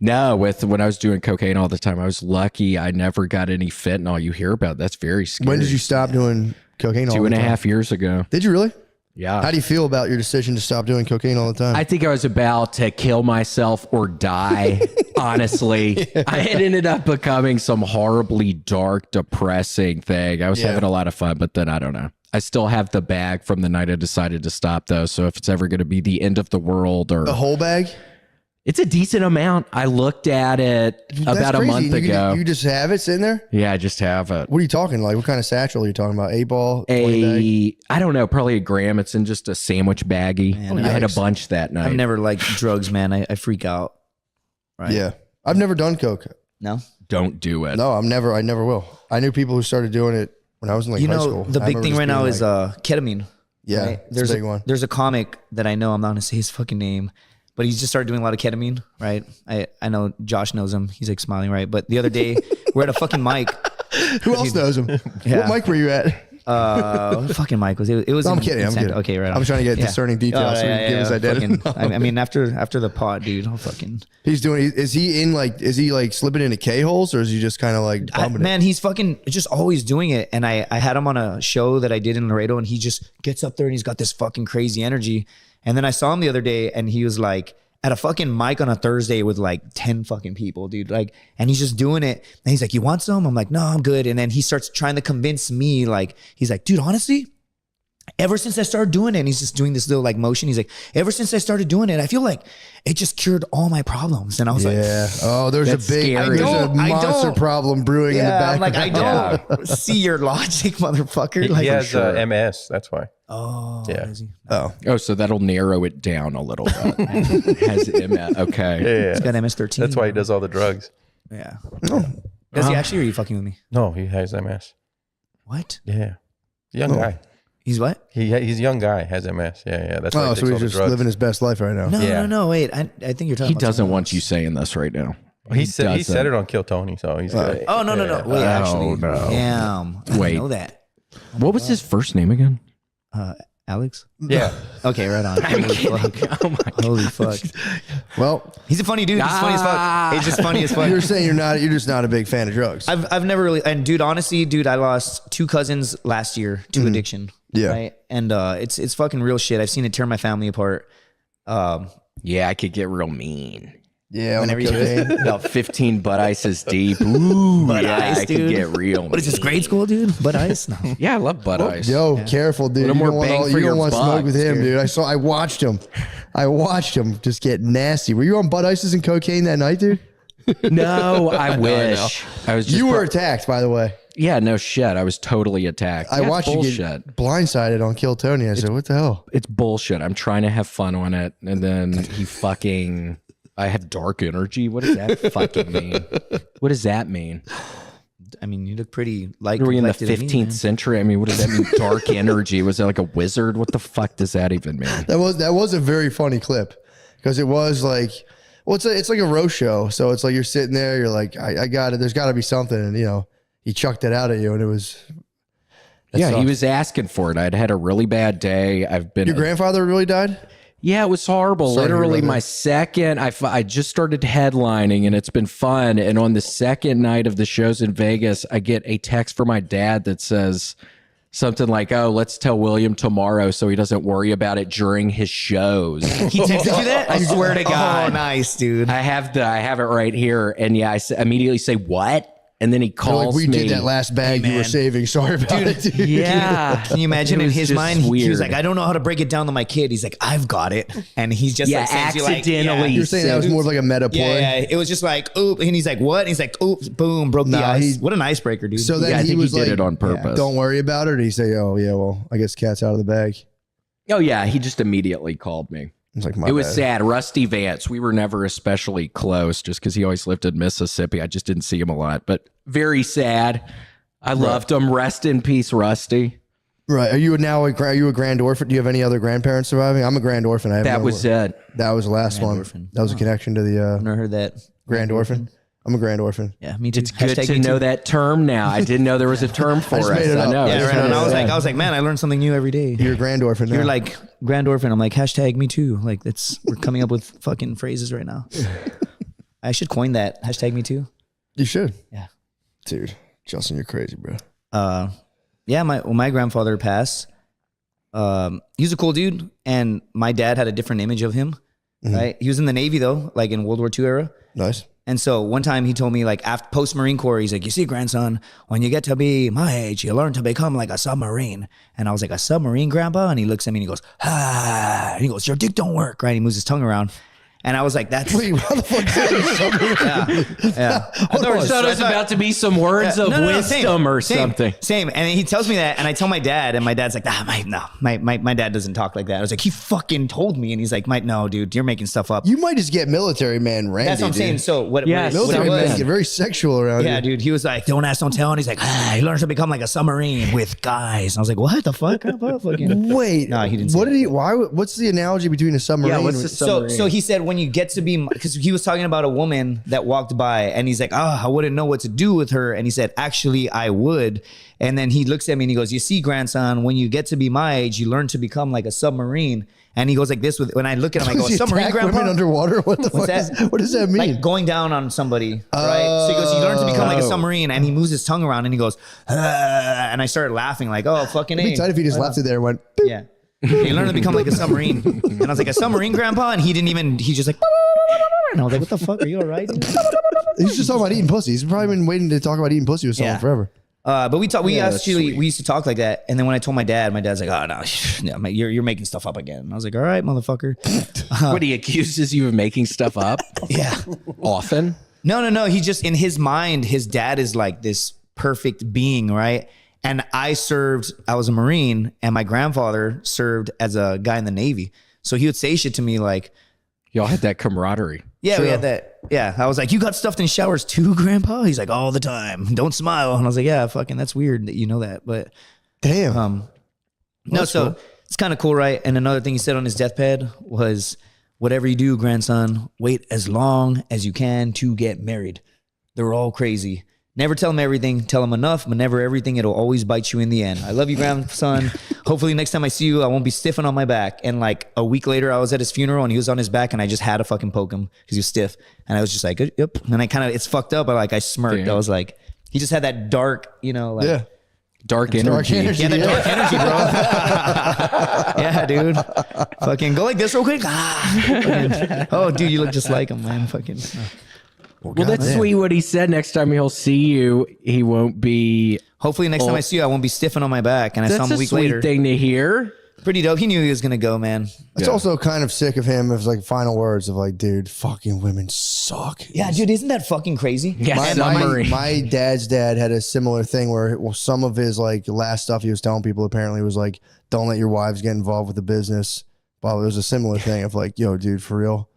No, when I was doing cocaine all the time, I was lucky. I never got any fentanyl. You hear about that's very scary. When did you stop doing cocaine? 2.5 years ago. Did you really? Yeah. How do you feel about your decision to stop doing cocaine all the time? I think I was about to kill myself or die. Honestly, I had ended up becoming some horribly dark, depressing thing. I was having a lot of fun, but then I don't know. I still have the bag from the night I decided to stop, though. So if it's ever going to be the end of the world or the whole bag. It's a decent amount. I looked at it about a month ago. You just have it sitting there? Yeah, I just have it. What are you talking like? What kind of satchel are you talking about? 8-ball? I don't know, probably a gram. It's in just a sandwich baggie. Man, I had a bunch that night. I've never liked drugs, man. I freak out. Right. Yeah. I've never done coke. No? Don't do it. No, I never will. I knew people who started doing it when I was in like high school. The big thing right now is ketamine. Yeah, right? There's a big one. There's a comic that I know, I'm not going to say his fucking name, but he's just started doing a lot of ketamine, right? I know Josh knows him. He's like smiling, right? But the other day, we're at a fucking mic. Who else knows him? Yeah. What mic were you at? What fucking mic was it? It was. No, I'm kidding. Okay, right on. I'm trying to get discerning details so he can give his identity. I mean, after the pod, dude, I'll fucking. He's doing. Is he like slipping into K-holes, or is he just kind of like bumming man, he's fucking just always doing it. And I had him on a show that I did in Laredo, and he just gets up there and he's got this fucking crazy energy. And then I saw him the other day, and he was like at a fucking mic on a Thursday with like 10 fucking people, dude. Like, and he's just doing it. And he's like, you want some? I'm like, no, I'm good. And then he starts trying to convince me, like, he's like, dude, honestly, ever since I started doing it, and he's just doing this little like motion. He's like, ever since I started doing it, I feel like it just cured all my problems. And I was like, oh, there's a monster problem brewing in the back. I'm like, I don't see your logic, motherfucker. Like, he has MS. That's why. Oh, yeah. Oh, so that'll narrow it down a little bit. Has MS. Okay. Yeah. He's got MS-13. That's why he does all the drugs. Yeah. Does he actually, or are you fucking with me? No, he has MS. What? Yeah. Young guy. He's what? He's a young guy, has MS. Yeah. That's why so he's just living his best life right now. No. Wait, I think you're talking. He doesn't want you saying this right now. He said it on Kill Tony, so he's good. Oh no. Wait, actually, no. Damn. I didn't know that. What was his first name again? Alex? Yeah. Okay, right on. Holy fuck. Well, he's a funny dude. He's funny as fuck. He's just funny as fuck. You're saying you're just not a big fan of drugs. I've never really, and dude, honestly, I lost 2 cousins last year to addiction. Yeah. Right? And it's fucking real shit. I've seen it tear my family apart. Yeah, I could get real mean. Yeah, whenever you about 15 butt ices deep. Ooh, butt ice, dude. I could get real. What is this, grade school, dude? Butt ice? No. Yeah, I love butt ice. Yo, careful, dude. You don't want to smoke with him, dude. I watched him just get nasty. Were you on butt ices and cocaine that night, dude? No, I wish. I was. You were attacked, by the way. Yeah, no shit. I was totally attacked. I watched you get blindsided on Kill Tony. I said, what the hell? It's bullshit. I'm trying to have fun on it, and then he fucking. I have dark energy. What does that fucking mean? What does that mean? I mean, you look pretty like. Were we in the complected to me, 15th man. century? I mean, what does that mean? Dark energy? Was that like a wizard? What the fuck does that even mean? That was a very funny clip because it was like, well, it's like a roast show. So it's like you're sitting there, you're like, I got it. There's got to be something, and he chucked it out at you, and it was. Yeah, sucked. he was asking for it. I'd had a really bad day. Your grandfather really died? Yeah, it was horrible. Sorry to hear Literally about my that. second, I just started headlining and it's been fun. And on the second night of the shows in Vegas, I get a text from my dad that says something like, "Oh, let's tell William tomorrow so he doesn't worry about it during his shows." He texted you that? I swear to God. Oh, nice, dude. I have it right here. And yeah, I immediately say, "What?" And then he You're calls like, we me. did that last bag you were saving. Sorry about it, dude. Yeah. Can you imagine It in was his just mind? He was weird. like, I don't know how to break it down to my kid. He's like, I've got it. And he's just Yeah, like, sends you like, accidentally. You're saying that was more of like a meta play? Yeah, it was just like, oop. And he's like, what? And he's like, oops, boom, broke the Nah, ice. What an icebreaker, dude. So then Yeah, I he think was he did like, it on purpose. don't worry about it. Or did he say, oh, yeah, well, I guess cat's out of the bag? Oh, yeah. He just immediately called me. It's like, It was bad. sad. Rusty Vance. We were never especially close just because he always lived in Mississippi. I just didn't see him a lot, but very sad. I loved him. Rest in peace, Rusty. Right. Are you a grand orphan? Do you have any other grandparents surviving? I'm a grand orphan. I have That no was more. it. That was the last Grand one. orphan. That was a connection to the I've never heard that. grand orphan. I'm a grand orphan. Yeah, me too. It's good Hashtag to me know too. that term now. I didn't know there was a term for just us. made it I up. know. Yeah, It's right. And funny. I was like, man, I learned something new every day. You're a grand orphan now. You're like grand orphan. I'm like, hashtag me too. Like we're coming up with fucking phrases right now. I should coin that. Hashtag me too. You should. Yeah. Dude, Justin, you're crazy, bro. Yeah, when my grandfather passed, he was a cool dude, and my dad had a different image of him. Right, he was in the Navy though, like in World War II era. Nice. And so one time he told me, like after post Marine Corps, he's like, "You see, grandson, when you get to be my age, you learn to become like a submarine." And I was like, "A submarine, grandpa?" And he looks at me and he goes, "Ah," and he goes, "Your dick don't work," right? He moves his tongue around. And I was like, that's... Wait, how the fuck is that? Yeah. I thought it was about to be some words of wisdom or something. Same. And he tells me that, and I tell my dad, and my dad's like, my dad doesn't talk like that. I was like, he fucking told me, and he's like, no, dude, you're making stuff up. You might just get military man Randy. That's what I'm saying. dude. So what? Yes. what it Military was? men get very sexual around Yeah, here. dude. He was like, don't ask, don't tell. And he's like, he learns to become like a submarine with guys. And I was like, what the fuck? Fucking... Wait, No, he didn't say What that. did he? Why? What's the analogy between a submarine? Yeah, what's the submarine? So he said when you get to be, because he was talking about a woman that walked by, and he's like, I wouldn't know what to do with her. And he said, actually, I would. And then he looks at me and he goes, you see, grandson, when you get to be my age, you learn to become like a submarine. And he goes like this with, when I look at him, I go, Does he submarine, attack grandpa? women underwater? What the fuck? that? What does that mean? Like going down on somebody, right? So he goes, you learn to become like a Oh. submarine, and he moves his tongue around and he goes, and I started laughing like, oh, fucking It'd be A. tight if he just left it there and went, boop. Yeah. He learned to become like a submarine. And I was like, a submarine, grandpa? And he didn't even, he just like, and I was like, what the fuck? Are you all right, dude? He's just talking about eating pussy. He's probably been waiting to talk about eating pussy with someone Yeah. forever. But we that's actually, sweet. we used to talk like that. And then when I told my dad's like, oh, no, yeah, you're making stuff up again. And I was like, all right, motherfucker. What, he accuses you of making stuff up? Yeah. Often? No. He just, in his mind, his dad is like this perfect being, right? And I was a Marine, and my grandfather served as a guy in the Navy. So he would say shit to me like, Y'all had that camaraderie. yeah, we had that. Yeah. I was like, you got stuffed in showers too, grandpa? He's like, all the time. Don't smile. And I was like, yeah, fucking, that's weird that you know that. But Damn. no, so it's kind of cool, right? And another thing he said on his deathbed was, whatever you do, grandson, wait as long as you can to get married. They're all crazy. Never tell them everything. Tell them enough, but never everything. It'll always bite you in the end. I love you, grandson. Hopefully next time I see you, I won't be stiffing on my back. And like a week later, I was at his funeral and he was on his back and I just had to fucking poke him because he was stiff. And I was just like, yep. And I kind of, it's fucked up, but like I smirked. Damn. I was like, he just had that dark, like, yeah. Dark energy. energy. yeah, that dark energy, bro. Yeah, dude. Fucking go like this real quick. Fucking, oh, dude, you look just like him, man. Fucking. Well, that's sweet what he said. Next time he'll see you, he won't be... Hopefully next time I see you, I won't be stiffing on my back. And I saw That's him a a week sweet later. thing to hear. Pretty dope. He knew he was going to go, man. It's also kind of sick of him. It was like final words of like, dude, fucking women suck. Yeah, dude, isn't that fucking crazy? Yeah, My dad's dad had a similar thing where some of his like last stuff he was telling people apparently was like, don't let your wives get involved with the business. Well, it was a similar thing of like, yo, dude, for real,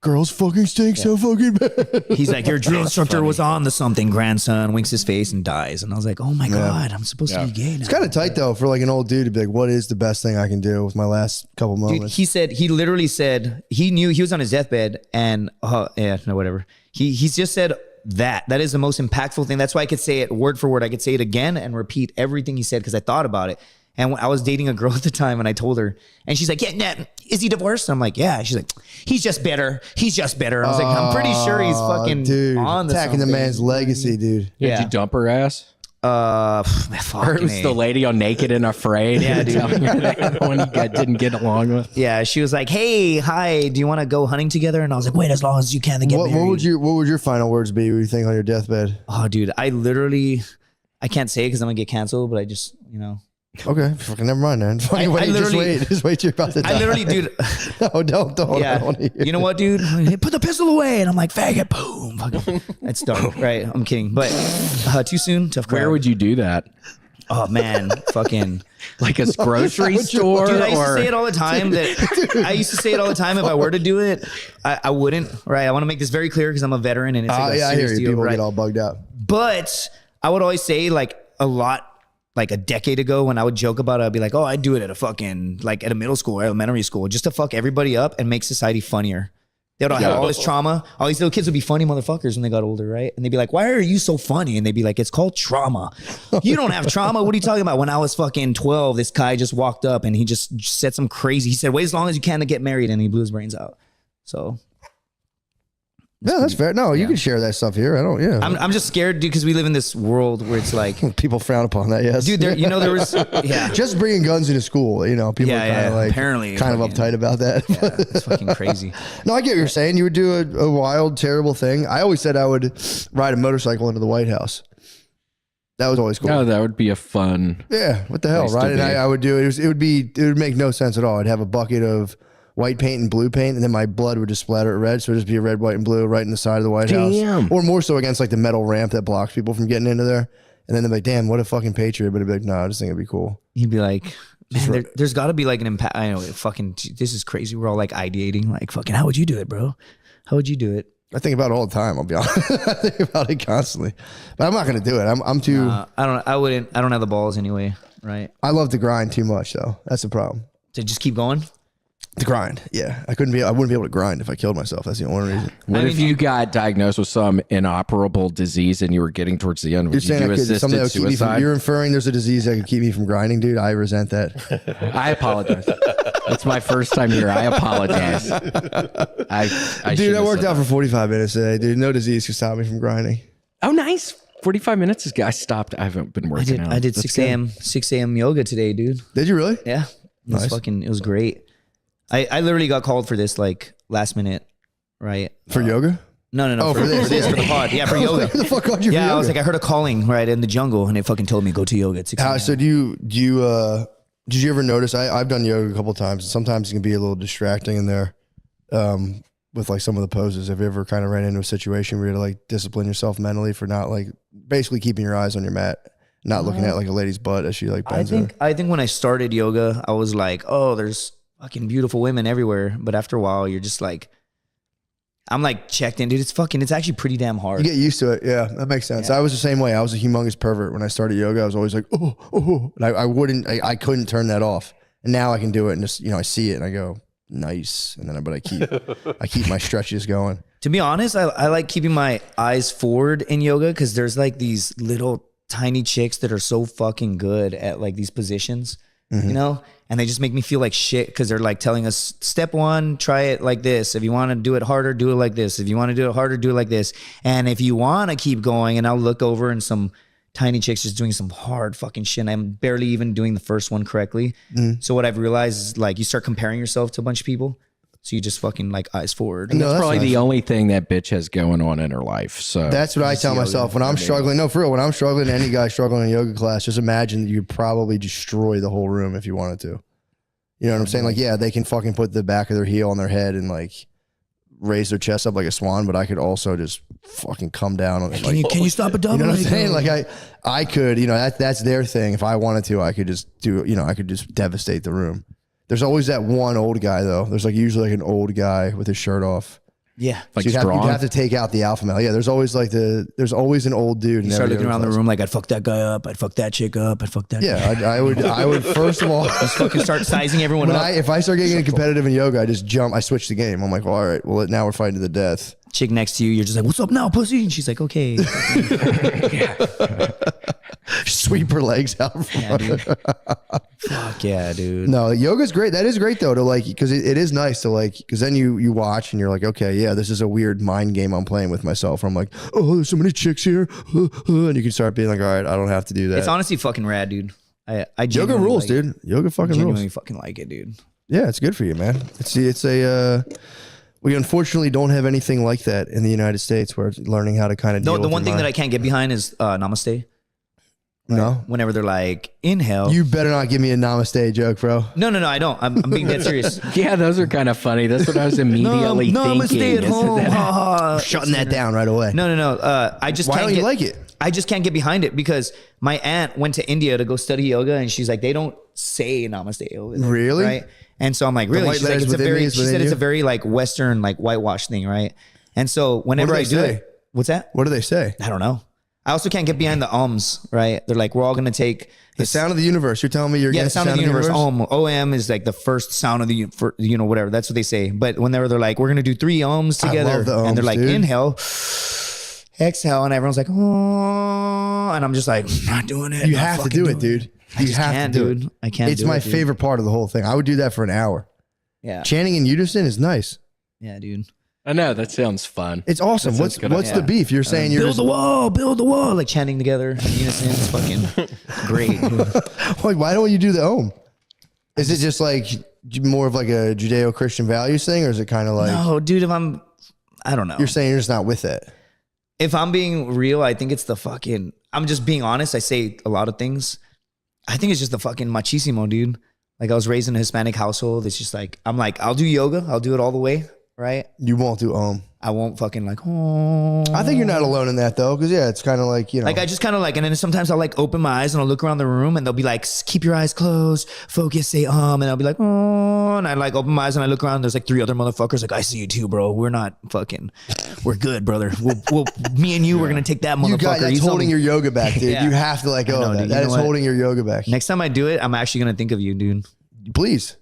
girls fucking stink so fucking bad. He's like, your drill instructor was on the something, grandson, winks his face and dies. And I was like, oh my God, I'm supposed to be gay now. It's kind of tight though for like an old dude to be like, what is the best thing I can do with my last couple moments? Dude, he literally said, he knew he was on his deathbed and whatever. He's just said that is the most impactful thing. That's why I could say it word for word. I could say it again and repeat everything he said because I thought about it. And I was dating a girl at the time and I told her and she's like, yeah, is he divorced? And I'm like, yeah. She's like, he's just bitter. He's just bitter. I was like, I'm pretty sure he's fucking on the attacking the man's legacy, dude. Did you dump her ass? Or it was the lady on Naked and Afraid. Yeah, dude. One you didn't get along with. Yeah, she was like, hey, hi, do you want to go hunting together? And I was like, wait, as long as you can to get married. What would your final words be when you think on your deathbed? Oh, dude, I can't say it because I'm going to get canceled, but I just, Okay, fucking never mind, man. Just wait. You're about to die. I literally, dude. No, don't. Yeah. You know what, dude? Put the pistol away, and I'm like, faggot, boom. Fucking, that's dark, right? I'm kidding, but too soon. Tough crowd. Where would you do that? Oh man, fucking like a grocery store. Dude, I used to say it all the time. If I were to do it, I wouldn't. Right? I want to make this very clear because I'm a veteran, and it's like I hear you. Deal, People right? get all bugged out. But I would always say like a lot. Like a decade ago when I would joke about it, I'd be like, oh, I'd do it at at a middle school or elementary school just to fuck everybody up and make society funnier. They would have all this trauma. All these little kids would be funny motherfuckers when they got older, right? And they'd be like, why are you so funny? And they'd be like, it's called trauma. You don't have trauma. What are you talking about? When I was fucking 12, this guy just walked up and he just said some crazy, he said, wait as long as you can to get married. And he blew his brains out. So. Yeah, that's fair. No, you can share that stuff here. I don't. Yeah, I'm just scared, dude, because we live in this world where it's like people frown upon that. Yes, dude. There was just bringing guns into school. People are kind of like apparently kind of uptight about that. Yeah, it's fucking crazy. No, I get what you're saying. You would do a wild, terrible thing. I always said I would ride a motorcycle into the White House. That was always cool. Oh, that would be a fun. Yeah, what the hell, right? And I would do it. It would make no sense at all. I'd have a bucket of white paint and blue paint, and then my blood would just splatter it red, so it'd just be red, white, and blue right in the side of the White House. Or more so against like the metal ramp that blocks people from getting into there. And then they'd be like, damn, what a fucking patriot. But it'd be like, no, I just think it'd be cool. He'd be like, man, there's got to be like an impact. I know, fucking, this is crazy. We're all like ideating, like, fucking, how would you do it, bro? How would you do it? I think about it all the time, I'll be honest. I think about it constantly. But I'm not going to do it. I'm too... I don't have the balls anyway, right? I love to grind too much, though. That's the problem. To just keep going? To grind, yeah. I wouldn't be able to grind if I killed myself. That's the only reason. What if you got diagnosed with some inoperable disease and you were getting towards the end? Would you do assisted suicide? You're inferring there's a disease that could keep me from grinding, dude. I resent that. I apologize. It's my first time here. I apologize. Dude, I worked out for 45 minutes today, dude. No disease could stop me from grinding. Oh, nice. 45 minutes is. I stopped. I haven't been working out. I did 6 a.m. yoga today, dude. Did you really? Yeah. It was great. I literally got called for this like last minute, right? For yoga? No. For the pod. Yeah, for yoga. Who the fuck called you for yoga? I was like, I heard a calling right in the jungle and it fucking told me go to yoga at 6 a.m. So did you ever notice, I've done yoga a couple of times. Sometimes it can be a little distracting in there with like some of the poses. Have you ever kind of ran into a situation where you had to like discipline yourself mentally for not like basically keeping your eyes on your mat, not looking at like a lady's butt as she like bends over? I think when I started yoga, I was like, oh, there's fucking beautiful women everywhere. But after a while, you're just like, I'm like checked in, dude. It's actually pretty damn hard. You get used to it. Yeah, that makes sense. Yeah. I was the same way. I was a humongous pervert when I started yoga. I was always like, oh. And I couldn't turn that off. And now I can do it and just, I see it and I go, nice. And then, but I keep my stretches going. To be honest, I like keeping my eyes forward in yoga because there's like these little tiny chicks that are so fucking good at like these positions, and they just make me feel like shit because they're like telling us, step one, try it like this. If you want to do it harder, do it like this. If you want to do it harder, do it like this. And if you want to keep going, and I'll look over and some tiny chicks just doing some hard fucking shit. And I'm barely even doing the first one correctly. So what I've realized is like you start comparing yourself to a bunch of people. So you just fucking like eyes forward. And that's probably the only thing that bitch has going on in her life. So that's what I tell myself when I'm struggling. No, for real. When I'm struggling, any guy struggling in a yoga class, just imagine you'd probably destroy the whole room if you wanted to. You know what I'm saying? Like, yeah, they can fucking put the back of their heel on their head and like raise their chest up like a swan, but I could also just fucking come down on it. Like, can you stop a double? You know what I'm saying? Like I could, that's their thing. If I wanted to, I could just do, I could just devastate the room. There's always that one old guy though. There's like usually like an old guy with his shirt off Yeah. Like So you'd strong. have to take out the alpha male. Yeah, there's always there's always an old dude. You start looking around the room like, I'd fuck that guy up. I'd fuck that chick up. I'd fuck that. Yeah, I would first of all Just fucking start sizing everyone up. if I start getting competitive in yoga, I just jump. I switch the game. I'm like, well, all right, well now we're fighting to the death. Chick next to you, you're just like, what's up now, pussy? And she's like, okay. Sweep her legs out. Yeah, dude. Fuck yeah, dude. No, yoga's great. That is great though to like, because it is nice to like, because then you watch and you're like, okay, yeah, this is a weird mind game I'm playing with myself. I'm like, oh, there's so many chicks here, and you can start being like, all right, I don't have to do that. It's honestly fucking rad, dude. I Yoga rules, like dude. Yoga fucking genuinely rules. fucking like it, dude. Yeah, it's good for you, man. It's a. We unfortunately don't have anything like that in the United States, where it's learning how to kind of. No, the one thing that I can't get behind is namaste. No. Whenever they're like, inhale. You better not give me a namaste joke, bro. No, I don't. I'm being dead serious. Yeah, those are kind of funny. That's what I was immediately thinking. Namaste at home. Shutting that down right away. No. I just Why can't don't you like it? I just can't get behind it because my aunt went to India to go study yoga, and she's like, they don't say namaste over there, Really? right? And so I'm like, really? white She's like, letters it's a within me very. is She within said it's you? a very like Western like whitewash thing, right? And so whenever What I do do they say? it, what's that? What do they say? I don't know. I also can't get behind the ums, right? They're like, we're all gonna take The sound of the universe. You're telling me you're yeah, the against sound of the universe. OM is like the first sound of the whatever. That's what they say. But whenever they're like, we're gonna do 3 ohms together, love the and they're ohms, like, dude. inhale, exhale, and everyone's like, oh, and I'm just like, I'm not doing it. You I'm not have to fucking do it, doing dude. You have can't, to do dude. it. I can't. It's do my it, dude. favorite part of the whole thing. I would do that for an hour. Yeah, Chanting in unison is nice. yeah, dude. I know that sounds fun. It's awesome. That sounds What's good. the beef? You're saying you're Build the wall, like chanting together in unison. It's fucking great. Wait, why don't you do the Om? Is it just like more of like a Judeo-Christian values thing, or is it kind of like No, dude. I don't know. you're saying you're just not with it? If I'm being real, I think it's the fucking. I'm just being honest. I say a lot of things. I think it's just the fucking machismo, dude. Like I was raised in a Hispanic household. It's just like I'm like I'll do yoga. I'll do it all the way, right? You won't do Om. I won't fucking like. Oh. I think you're not alone in that though, because yeah, it's kind of like, you know, Like I just kind of like, and then sometimes I'll like open my eyes and I'll look around the room and they'll be like, keep your eyes closed, focus, say and I'll be like, oh, and I like open my eyes and I look around. And there's like 3 other motherfuckers. Like I see you too, bro. We're not fucking, we're good, brother. We'll me and you, we're gonna take that motherfucker. you got that's He's holding only- your yoga back, dude. Yeah. You have to let go I know, of that. dude. That You is know what? holding your yoga back. Next time I do it, I'm actually gonna think of you, dude. Please.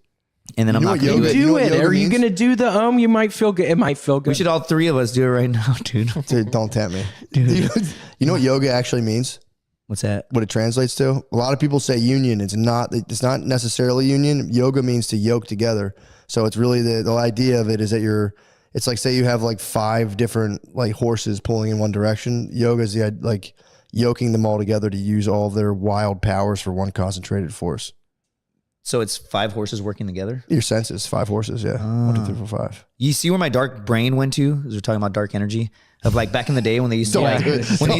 And then I'm know not what gonna yoga- do it. you know Do what it. yoga Are you means? gonna do the You might feel good. It might feel good. We should all 3 of us do it right now, dude. Dude, don't tempt me. You know what yoga actually means? What's that? What it translates to? A lot of people say union. It's not necessarily union. Yoga means to yoke together. So it's really the idea of it is that it's like, say you have like 5 different like horses pulling in one direction. Yoga is like yoking them all together to use all of their wild powers for one concentrated force. So it's 5 horses working together. Your senses, 5 horses. Yeah. 1, 2, 3, 4, 5. You see where my dark brain went to? As we're talking about dark energy of like back in the day when they used to like when they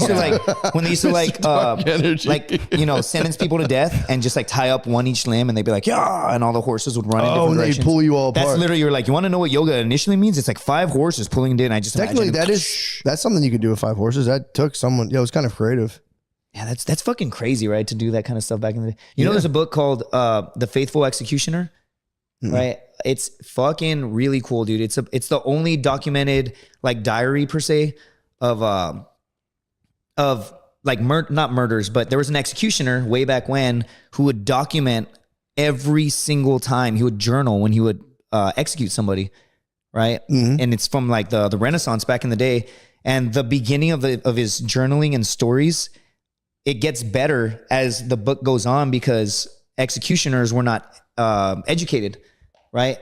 used to like sentence people to death and just like tie up one each limb and they'd be like yeah, and all the horses would run in different and they directions. pull you all apart. That's literally you're like, you want to know what yoga initially means? It's like 5 horses pulling in. I just Technically, imagine, that's something you could do with 5 horses. That took someone. Yeah, it was kind of creative. yeah, that's fucking crazy, right? To do that kind of stuff back in the day. You know, there's a book called The Faithful Executioner, right? It's fucking really cool, dude. It's the only documented like diary per se of like not murders, but there was an executioner way back when who would document every single time. He would journal when he would execute somebody, right? And it's from like the Renaissance back in the day. And the beginning of his journaling and stories, it gets better as the book goes on because executioners were not educated, right?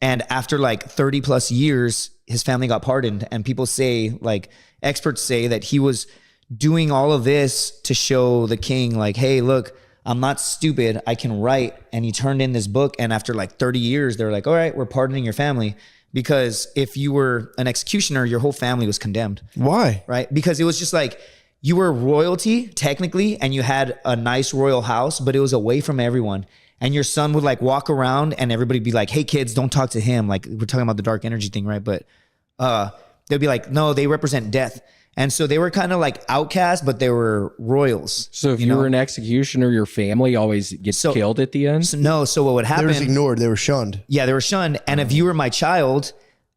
And after like 30 plus years, his family got pardoned. And people say, like experts say, that he was doing all of this to show the king, like, hey, look, I'm not stupid. I can write. And he turned in this book. And after like 30 years, they're like, all right, we're pardoning your family. Because if you were an executioner, your whole family was condemned. Why? Right? Because it was just like, you were royalty technically, and you had a nice royal house, but it was away from everyone. And your son would like walk around and everybody be like, hey kids, don't talk to him. Like we're talking about the dark energy thing, right? But they'd be like, no, they represent death. And so they were kind of like outcasts, but they were royals. So if you were an executioner, your family always gets killed at the end? So what would They happen? were ignored. They were shunned. Yeah, they were shunned. And if you were my child,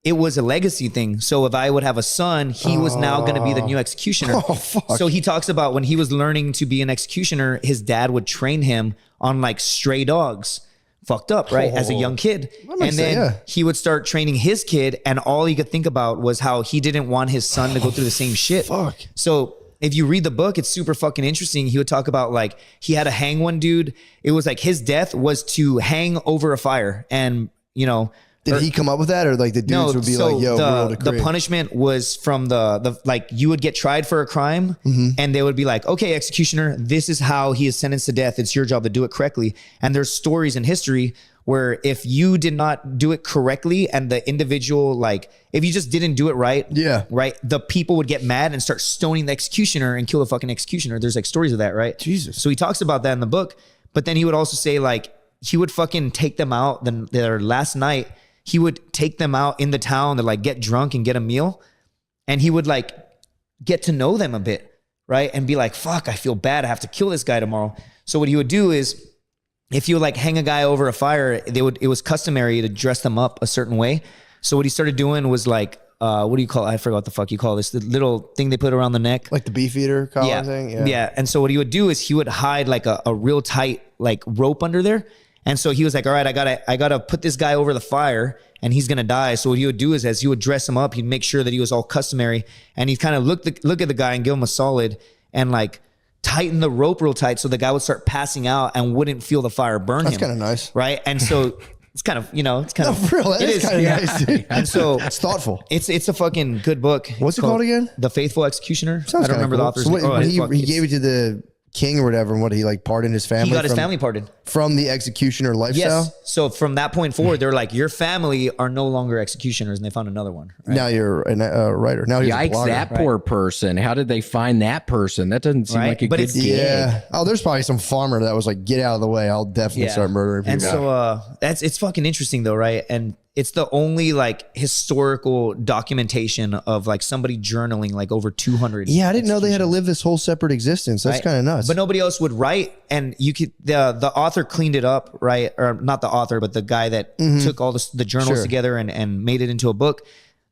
it was a legacy thing. So if I would have a son, he was now going to be the new executioner. Oh, fuck. So he talks about when he was learning to be an executioner, his dad would train him on like stray dogs. Fucked up, right? As a young kid. And then he would start training his kid, and all he could think about was how he didn't want his son to go through the same shit. Fuck. So if you read the book, it's super fucking interesting. He would talk about like he had to hang one dude. It was like his death was to hang over a fire. And, you know, did he come up with that, or like the dudes would be like, yo, the punishment was from the like you would get tried for a crime and they would be like, okay, executioner, this is how he is sentenced to death. It's your job to do it correctly. And there's stories in history where if you did not do it correctly and the individual, like if you just didn't do it right, right, the people would get mad and start stoning the executioner and kill the fucking executioner. There's like stories of that, right? Jesus. So he talks about that in the book, but then he would also say like he would fucking take them out their last night. He would take them out in the town to like get drunk and get a meal. And he would like get to know them a bit, right? And be like, fuck, I feel bad. I have to kill this guy tomorrow. So what he would do is if you like hang a guy over a fire, it was customary to dress them up a certain way. So what he started doing was like, what do you call it? I forgot what the fuck you call this. The little thing they put around the neck. Like the beefeater collar thing? Yeah. And so what he would do is he would hide like a real tight like rope under there. And so he was like, all right, I gotta put this guy over the fire and he's gonna die. So what he would do is as he would dress him up, he'd make sure that he was all customary, and he'd kind of look at the guy and give him a solid and like tighten the rope real tight so the guy would start passing out and wouldn't feel the fire burn him. That's kind of nice. Right. And so it's kind of, you know, it's kind of real. It is kind of nice, dude. And so it's thoughtful. It's a fucking good book. What's it called again? The Faithful Executioner. Sounds I don't remember cool. the author's So name. he gave it to the king or whatever, and what he like pardoned his family. He got his family pardoned from the executioner lifestyle. Yes. So from that point forward, they're like, your family are no longer executioners, and they found another one. Right? Now you're a writer. Now he's a Yikes, blogger. that poor person. How did they find that person? That doesn't seem like a good gig. Yeah. Oh, there's probably some farmer that was like, get out of the way. I'll definitely start murdering people. And so it's fucking interesting though, right? And it's the only like historical documentation of like somebody journaling like over 200. Yeah, I didn't know they had to live this whole separate existence. That's kind of nuts. But nobody else would write, and you could the author cleaned it up, right? Or not the author, but the guy that took all the journals together and made it into a book.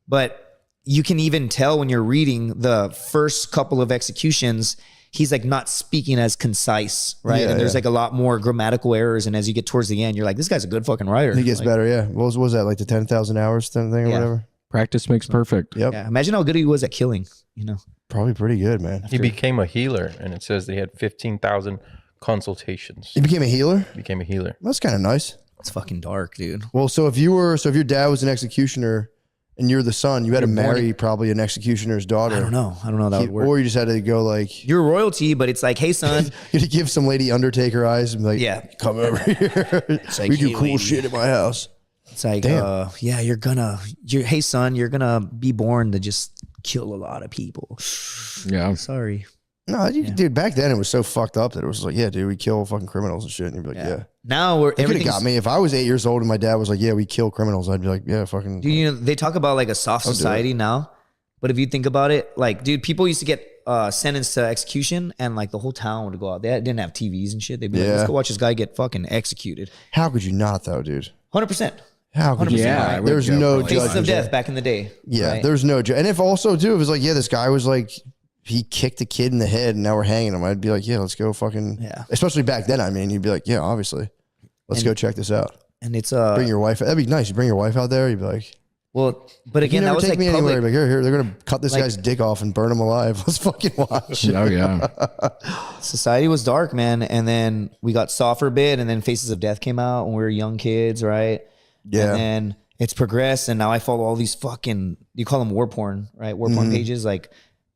But you can even tell when you're reading the first couple of executions, he's like not speaking as concise, right? Yeah, and there's like a lot more grammatical errors. And as you get towards the end, you're like, this guy's a good fucking writer. He gets better, yeah. What was that, like the 10,000 hours thing or whatever? Practice makes perfect. Yep. Yeah. Imagine how good he was at killing, you know? Probably pretty good, man. He became a healer, and it says they had 15,000 consultations. He became a healer? Became a healer. That's kind of nice. It's fucking dark, dude. Well, so if your dad was an executioner and you're the son, you had to marry probably an executioner's daughter. I don't know how that would work. Or you just had to go like, you're royalty, but it's like, hey son, you had to give some lady Undertaker eyes and be like, yeah, come over here. Like, we do hey, cool lady. shit at my house. It's like, Damn. yeah, hey son, you're gonna be born to just kill a lot of people. Yeah. Sorry. No, dude, back then it was so fucked up that it was like, yeah, dude, we kill fucking criminals and shit. And you'd be like, yeah. Now we're It could have got me. If I was 8 years old and my dad was like, yeah, we kill criminals, I'd be like, yeah, fucking. Dude, you know, they talk about like a soft society now, but if you think about it, like, dude, people used to get sentenced to execution and like the whole town would go out. They didn't have TVs and shit. They'd be like, let's go watch this guy get fucking executed. How could you not though, dude? 100%. How could you? Yeah, not? There's no Faces of judgment. death back in the day. Yeah, right? there's no judge. And if also too, if it was like, yeah, this guy was like, he kicked a kid in the head and now we're hanging him, I'd be like, yeah, let's go fucking. Yeah. Especially back then, I mean, you'd be like, yeah, obviously, let's go check this out. And it's bring your wife. That'd be nice. You bring your wife out there. You'd be like, well, but again, you that never was take like me public. anywhere. Like, here, they're gonna cut this guy's dick off and burn him alive. Let's fucking watch. Oh yeah. Society was dark, man. And then we got soft for a bit, and then Faces of Death came out when we were young kids, right? Yeah. And then it's progressed, and now I follow all these fucking, you call them war porn, right? War porn pages, like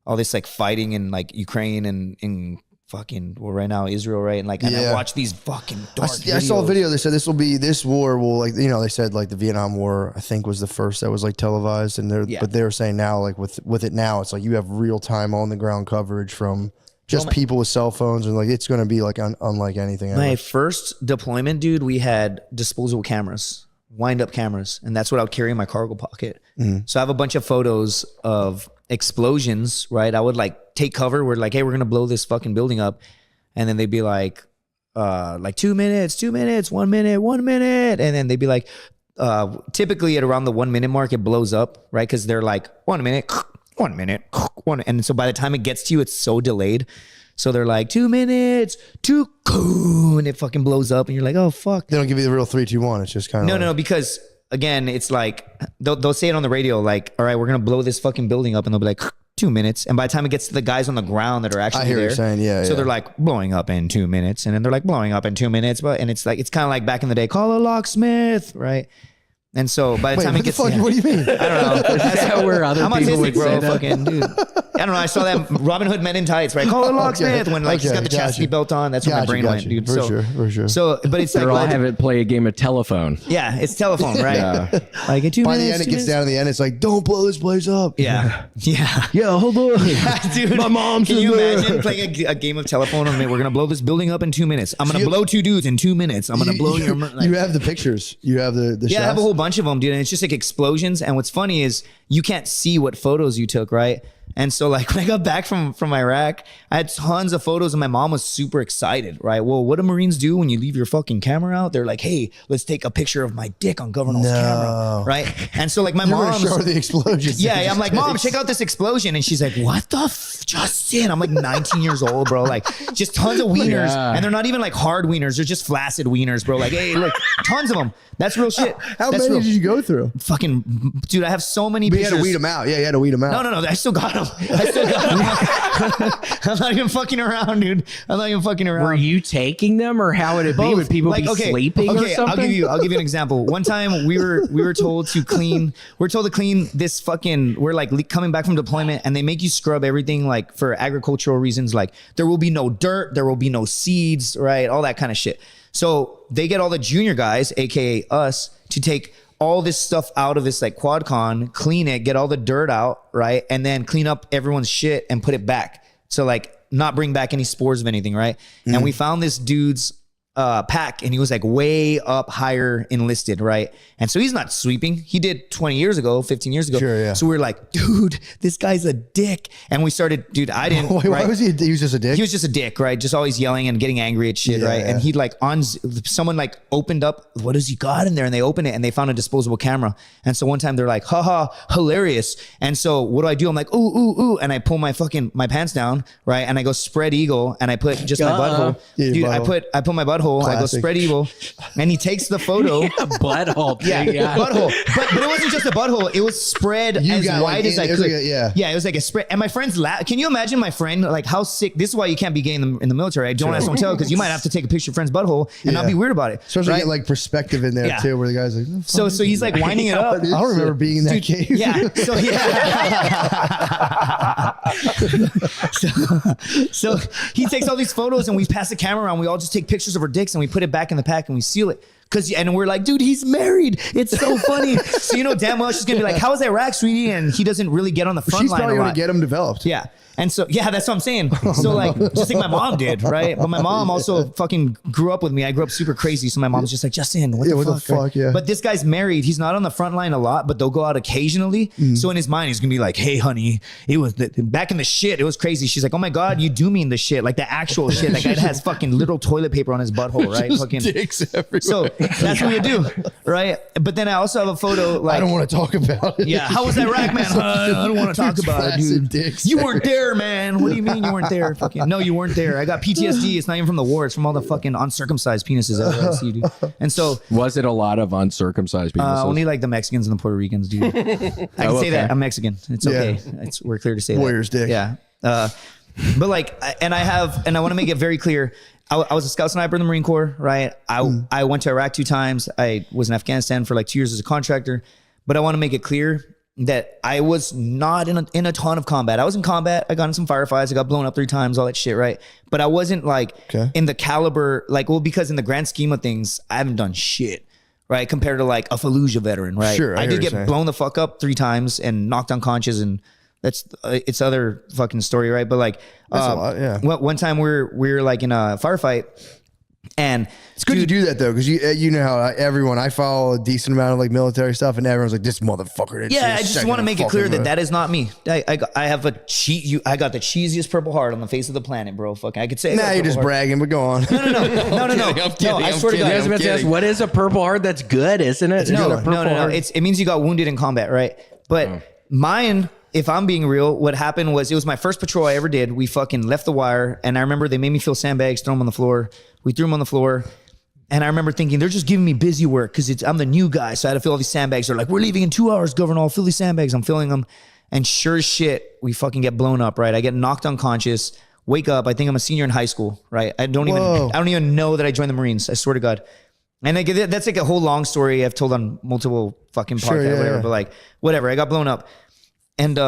all this like fighting in like Ukraine and in fucking, well, right now Israel, right? And like, and I watch these fucking dark videos. I saw a video. They said this war will, like, you know, they said like the Vietnam War, I think, was the first that was like televised, and but they were saying now, like with it now, it's like you have real time on the ground coverage from just people with cell phones, and like it's going to be like unlike anything My else. first deployment, dude, we had disposable cameras, wind up cameras, and that's what I would carry in my cargo pocket. So I have a bunch of photos of explosions, right? I would like take cover. We're like, hey, we're gonna blow this fucking building up, and then they'd be like 2 minutes, 1 minute, 1 minute, and then they'd be like, typically at around the 1 minute mark, it blows up, right? Because they're like 1 minute, 1 minute, one. And so by the time it gets to you, it's so delayed. So they're like 2 minutes, and it fucking blows up, and you're like, oh fuck. They don't give you the real 3, 2, 1. It's just kind of no, because again, it's like they'll say it on the radio, like, all right, we're gonna blow this fucking building up, and they'll be like 2 minutes, and by the time it gets to the guys on the ground that are actually I hear there, what you're saying, yeah. So they're like blowing up in 2 minutes, and then they're like blowing up in 2 minutes, and it's like it's kind of like back in the day, call a locksmith, right? And so by the time it gets, what do you mean? I don't know. That's how where other I'm people autistic, would bro. say that. Fucking dude. I don't know. I saw that Robin Hood Men in Tights, right? Call a locksmith when like he's got the chastity belt on. That's where my brain went, dude. For sure. So, but it's like They're all have it play a game of telephone. yeah, it's telephone, right? Like at 2 minutes. By the end, it gets down to the end. It's like, don't blow this place up. Yeah. Yeah, hold on. Dude, My mom's can in you there. imagine playing a game of telephone? I mean, we're gonna blow this building up in 2 minutes. I'm gonna blow 2 dudes in 2 minutes. I'm gonna blow your. Like, you have the pictures. You have the shots. yeah, I have a whole bunch of them, dude. And it's just like explosions. And what's funny is you can't see what photos you took, right? And so like when I got back from Iraq, I had tons of photos and my mom was super excited, right? Well, what do Marines do when you leave your fucking camera out? They're like, hey, let's take a picture of my dick on Governal's camera, right? And so like my mom, show her the explosions. yeah, I'm like, Mom, check out this explosion. And she's like, what the Justin? I'm like 19 years old, bro. Like just tons of wieners. Yeah. And they're not even like hard wieners. They're just flaccid wieners, bro. Like, hey, look, tons of them. That's real shit. How That's many real. did you go through? Fucking, dude, I have so many But you pictures. had to weed them out. Yeah, you had to weed them out. No, I still got them. I still got them. I'm not even fucking around, dude. I'm not even fucking around. Were you taking them, or how would it be? Both. Would people Like, be okay, sleeping or okay, something? I'll give you an example. One time we were told to clean. We're told to clean this fucking. We're like coming back from deployment, and they make you scrub everything like for agricultural reasons. Like there will be no dirt, there will be no seeds, right? All that kind of shit. So they get all the junior guys, aka us, to take all this stuff out of this like quad con, clean it, get all the dirt out, right? And then clean up everyone's shit and put it back. So like not bring back any spores of anything, right? And we found this dude's pack, and he was like way up higher enlisted, right? And so he's not sweeping. He did 20 years ago, 15 years ago. Sure, yeah. So we were like, dude, this guy's a dick. And we started, dude, I didn't. Wait, why was he was just a dick? He was just a dick, right? Just always yelling and getting angry at shit, right? And he'd like someone like opened up, what does he got in there? And they opened it and they found a disposable camera. And so one time they're like, haha, hilarious. And so what do? I'm like, ooh. And I pull my pants down, right? And I go spread eagle, and I put just my butthole. Yeah, Dude, butthole. I put my butthole, I go Classic. spread eagle, and he takes the photo. Butthole. Yeah, butthole. But it wasn't just a butthole. It was spread as got, wide like, as I it was could. like a- It was like a spread. And my friends laugh. Can you imagine my friend, like how sick? This is why you can't be gay in the military. I don't ask, don't tell, because you might have to take a picture of your friend's butthole and not be weird about it. Especially right? get like perspective in there Yeah. too, where the guy's like, So he's like winding it up. I don't remember being in that cave. Yeah. So he takes all these photos, and we pass the camera around. We all just take pictures of our dicks, and we put it back in the pack, and we seal it. And we're like, dude, he's married. It's so funny. So you know damn well she's gonna be like, how was Iraq, sweetie? And he doesn't really get on the front She's line probably a going lot. to get them developed. Yeah. And so, yeah, that's what I'm saying. So like, just like my mom did, right? But my mom also fucking grew up with me. I grew up super crazy. So my mom's just like, Justin, what the fuck? Right? Yeah. But this guy's married. He's not on the front line a lot, but they'll go out occasionally. So in his mind, he's going to be like, hey, honey, it was back in the shit. It was crazy. She's like, oh my God, you do mean the shit. Like the actual shit. That guy has fucking little toilet paper on his butthole, right? Fucking dicks everywhere. So that's what you do, right? But then I also have a photo like, I don't want to talk about it. yeah, how was Iraq, man? I don't want to talk about it, Flaccid dude. dicks You weren't there, man. What do you mean you weren't there? Fucking no, you weren't there. I got PTSD. It's not even from the war. It's from all the fucking uncircumcised penises I see, dude. And so Was it a lot of uncircumcised penises? only like the Mexicans and the Puerto Ricans, dude. I can say that I'm Mexican. It's okay. We're clear to say Warrior's that. dick. Yeah. But like, and I want to make it very clear. I was a scout sniper in the Marine Corps, right? I went to Iraq 2 times. I was in Afghanistan for like 2 years as a contractor. But I want to make it clear that I was not in a ton of combat. I was in combat. I got in some firefights. I got blown up 3 times, all that shit, right? But I wasn't like in the caliber, like, well, because in the grand scheme of things, I haven't done shit, right? Compared to like a Fallujah veteran, right? Sure, I hear did what get you're saying. blown the fuck up 3 times and knocked unconscious, and that's it's other fucking story, right? But like, That's a lot, yeah. One time we were like in a firefight, And it's good to do that though, because you know how everyone, I follow a decent amount of like military stuff, and everyone's like, this motherfucker. Yeah, I just want to make it clear that is not me. I have I got the cheesiest purple heart on the face of the planet, bro. Fucking, I could say. Nah, you're just bragging, but go on. No. I swear to God. What is a purple heart? That's good, isn't it? No. It means you got wounded in combat, right? But mine, if I'm being real, what happened was it was my first patrol I ever did. We fucking left the wire, and I remember they made me feel sandbags, throw them on the floor. We threw them on the floor, and I remember thinking they're just giving me busy work because I'm the new guy, so I had to fill all these sandbags. They're like, we're leaving in 2 hours, Governor. I'll fill these sandbags. I'm filling them, and sure as shit, we fucking get blown up. Right, I get knocked unconscious. Wake up. I think I'm a senior in high school. Right, I don't even know that I joined the Marines. I swear to God. And that's like a whole long story I've told on multiple fucking podcasts, whatever. But like, whatever. I got blown up. And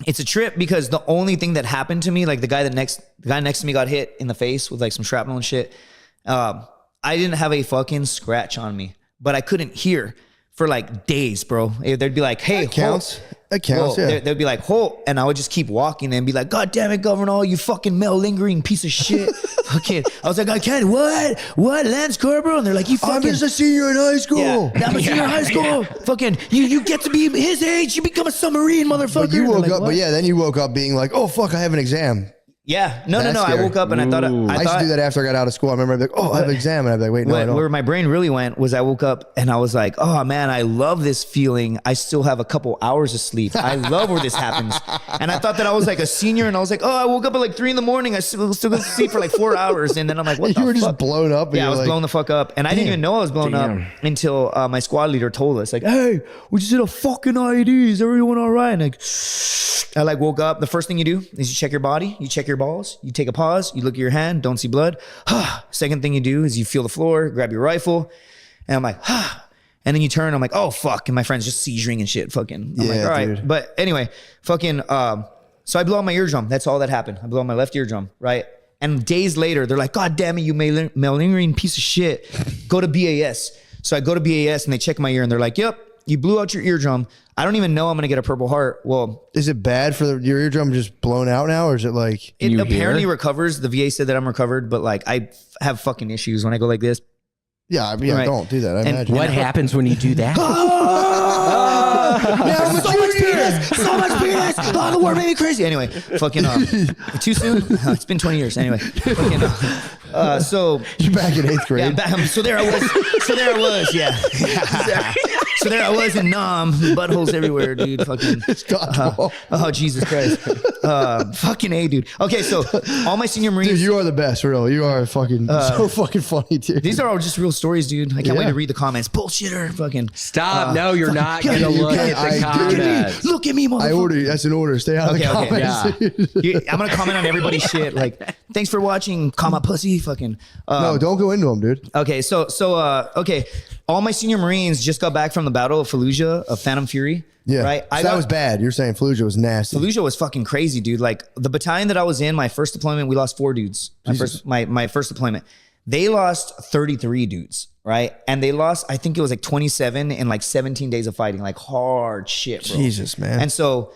it's a trip because the only thing that happened to me, like the guy next to me got hit in the face with like some shrapnel and shit. I didn't have a fucking scratch on me, but I couldn't hear for like days, bro. They'd be like, hey, that counts. That counts, yeah. They'd be like, halt. And I would just keep walking and be like, God damn it, Governor, you fucking malingering piece of shit. Fucking, I was like, I can't, what, Lance Corporal? And they're like, you fucking. I'm just a senior in high school. Yeah, I'm a senior in high school. Fucking, you get to be his age, you become a submarine, motherfucker. But you woke up, then you woke up being like, oh, fuck, I have an exam. Yeah, no. I woke up and I thought I used to do that after I got out of school. I remember I'd be like, oh, I have an exam, and I'd be like, wait, no, I don't. Where my brain really went was I woke up and I was like, oh man, I love this feeling. I still have a couple hours of sleep. I love where this happens. And I thought that I was like a senior, and I was like, oh, I woke up at like 3 a.m. I still go to sleep for like 4 hours, and then I'm like, what the fuck? You were just blown up. Yeah, I was blown the fuck up, and I didn't even know I was blown up until my squad leader told us, like, hey, we just did a fucking IED. Is everyone all right? And like, I like woke up. The first thing you do is you check your body, you check your balls, you take a pause, you look at your hand, don't see blood. Second thing you do is you feel the floor, grab your rifle, and I'm like, and then you turn, I'm like, oh fuck, and my friend's just seizuring and shit. Fucking, I'm like, all right. Dude. But anyway, fucking, so I blow out my eardrum. That's all that happened. I blow out my left eardrum, right? And days later, they're like, God damn it, you malingering piece of shit. Go to BAS. So I go to BAS and they check my ear and they're like, yep, you blew out your eardrum. I don't even know I'm going to get a Purple Heart. Well, is it bad for your eardrum just blown out now? Or is it like, it apparently recovers. The VA said that I'm recovered, but like I have fucking issues when I go like this. Yeah, right. Don't do that. I imagine. What happens when you do that? So much penis. Oh, the war made me crazy. Anyway, fucking too soon. It's been 20 years. Anyway, fucking so you're back in 8th grade. Yeah, so there I was. Yeah. So there I was in Nam, buttholes everywhere, dude. Fucking. Oh Jesus Christ. Fucking A, dude. Okay, so all my senior Marines. Dude, you are the best, real. You are fucking so fucking funny, dude. These are all just real stories, dude. I can't wait to read the comments. Bullshitter. Fucking. Stop. No, you're not gonna look at the comments. Look at me, motherfucker. I order. That's an order. Stay out of the comments. Yeah. I'm gonna comment on everybody's shit. Like, thanks for watching, comma pussy. Fucking. No, don't go into them, dude. Okay, so okay. All my senior Marines just got back from the Battle of Fallujah, of Phantom Fury. Yeah, right. So that was bad. You're saying Fallujah was nasty. Fallujah was fucking crazy, dude. Like the battalion that I was in, my first deployment, we lost 4 dudes. My first deployment, they lost 33 dudes, right? And they lost, I think it was like 27 in like 17 days of fighting, like hard shit, bro. Jesus, man. And so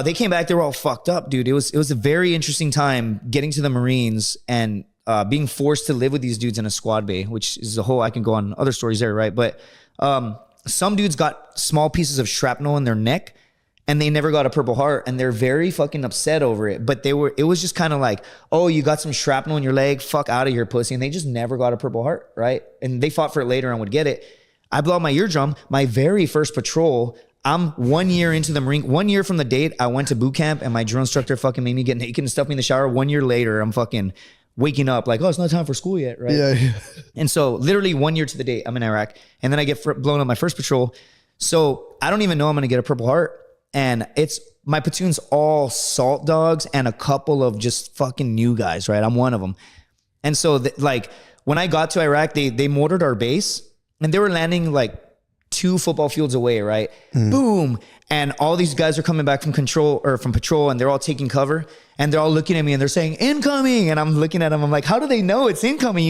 they came back, they were all fucked up, dude. It was a very interesting time getting to the Marines and being forced to live with these dudes in a squad bay, which is a whole, I can go on other stories there, right? But some dudes got small pieces of shrapnel in their neck and they never got a Purple Heart, and they're very fucking upset over it. But it was just kind of like, oh, you got some shrapnel in your leg, fuck out of here, pussy. And they just never got a Purple Heart, right? And they fought for it later and would get it. I blow out my eardrum, my very first patrol. I'm 1 year into the Marine, 1 year from the date I went to boot camp, and my drill instructor fucking made me get naked and stuff me in the shower. 1 year later, I'm fucking waking up like, oh, it's not time for school yet, right? Yeah. And so literally 1 year to the date, I'm in Iraq, and then I get blown up my first patrol. So I don't even know I'm gonna get a Purple Heart, and it's my platoon's all salt dogs and a couple of just fucking new guys, right? I'm one of them. And so like when I got to Iraq, they mortared our base, and they were landing like 2 football fields away, right? Boom. And all these guys are coming back from patrol, and they're all taking cover, and they're all looking at me and they're saying incoming. And I'm looking at them. I'm like, how do they know it's incoming?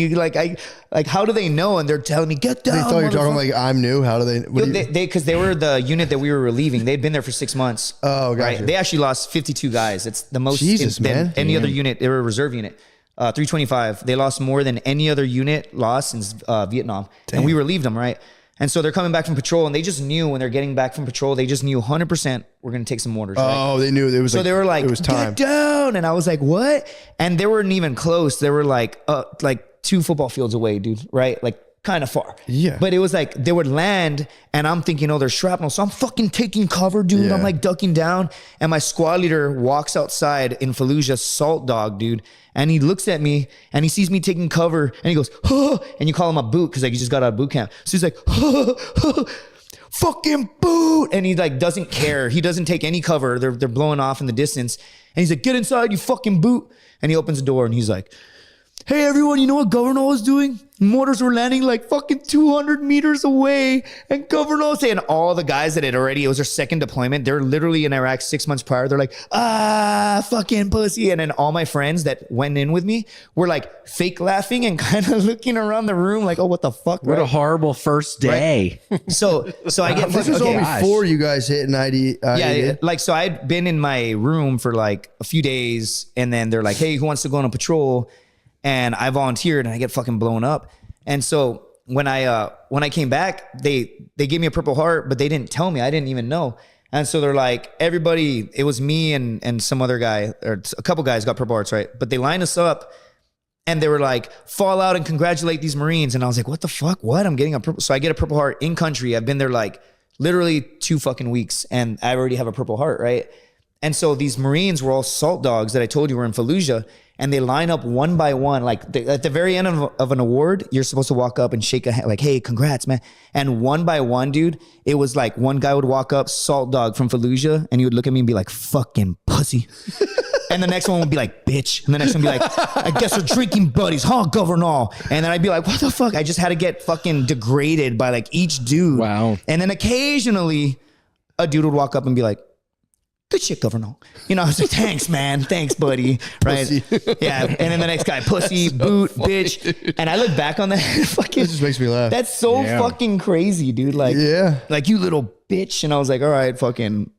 How do they know? And they're telling me, get down. They thought you were talking like I'm new. How do they? Because they were the unit that we were relieving. They'd been there for 6 months. Oh, gotcha. Right? They actually lost 52 guys. It's the most Jesus, man. than any other unit. They were a reserve unit. 325. They lost more than any other unit lost since Vietnam. Damn. And we relieved them, right? And so they're coming back from patrol, and they just knew when they're getting back from patrol, they just knew 100% we're going to take some mortars. Right? Oh, they knew it was. So they were like, it was time. Get down. And I was like, what? And they weren't even close. They were like 2 football fields away, dude. Right? Like kind of far. Yeah. But it was like they would land, and I'm thinking, oh, there's shrapnel. So I'm fucking taking cover, dude. Yeah. I'm like ducking down, and my squad leader walks outside in Fallujah, salt dog, dude. And he looks at me and he sees me taking cover and he goes, huh, and you call him a boot because like he just got out of boot camp. So he's like, huh, huh, fucking boot. And he like doesn't care. He doesn't take any cover. They're blowing off in the distance. And he's like, get inside, you fucking boot. And he opens the door and he's like, hey everyone, you know what Governor is doing? Mortars were landing like fucking 200 meters away. And Governor saying all the guys that had already, it was their second deployment. They're literally in Iraq 6 months prior. They're like, fucking pussy. And then all my friends that went in with me were like fake laughing and kind of looking around the room like, oh, what the fuck? What a horrible first day. Right? So I get, this was all before you guys hit 90. Yeah. Like, so I'd been in my room for like a few days and then they're like, hey, who wants to go on a patrol? And I volunteered and I get fucking blown up. And so when I came back, they gave me a Purple Heart, but they didn't tell me. I didn't even know. And so they're like, everybody, it was me and some other guy, or a couple guys got Purple Hearts, right? But they lined us up and they were like, fall out and congratulate these Marines. And I was like, what the fuck? What? I'm getting a Purple. So I get a Purple Heart in country. I've been there like literally 2 fucking weeks and I already have a Purple Heart, right? And so these Marines were all salt dogs that I told you were in Fallujah. And they line up one by one. Like at the very end of an award, you're supposed to walk up and shake a hand like, hey, congrats, man. And one by one, dude, it was like one guy would walk up, salt dog from Fallujah, and he would look at me and be like, fucking pussy. And the next one would be like, bitch. And the next one would be like, I guess we're drinking buddies, huh, Governor? And then I'd be like, what the fuck? I just had to get fucking degraded by like each dude. Wow. And then occasionally a dude would walk up and be like, good shit, Governor. You know, I was like, thanks, man. Thanks, buddy. Right? Yeah. And then the next guy, pussy, boot, bitch. And I look back on that fucking. It just makes me laugh. That's so fucking crazy, dude. Like, like you little bitch. And I was like, all right, fucking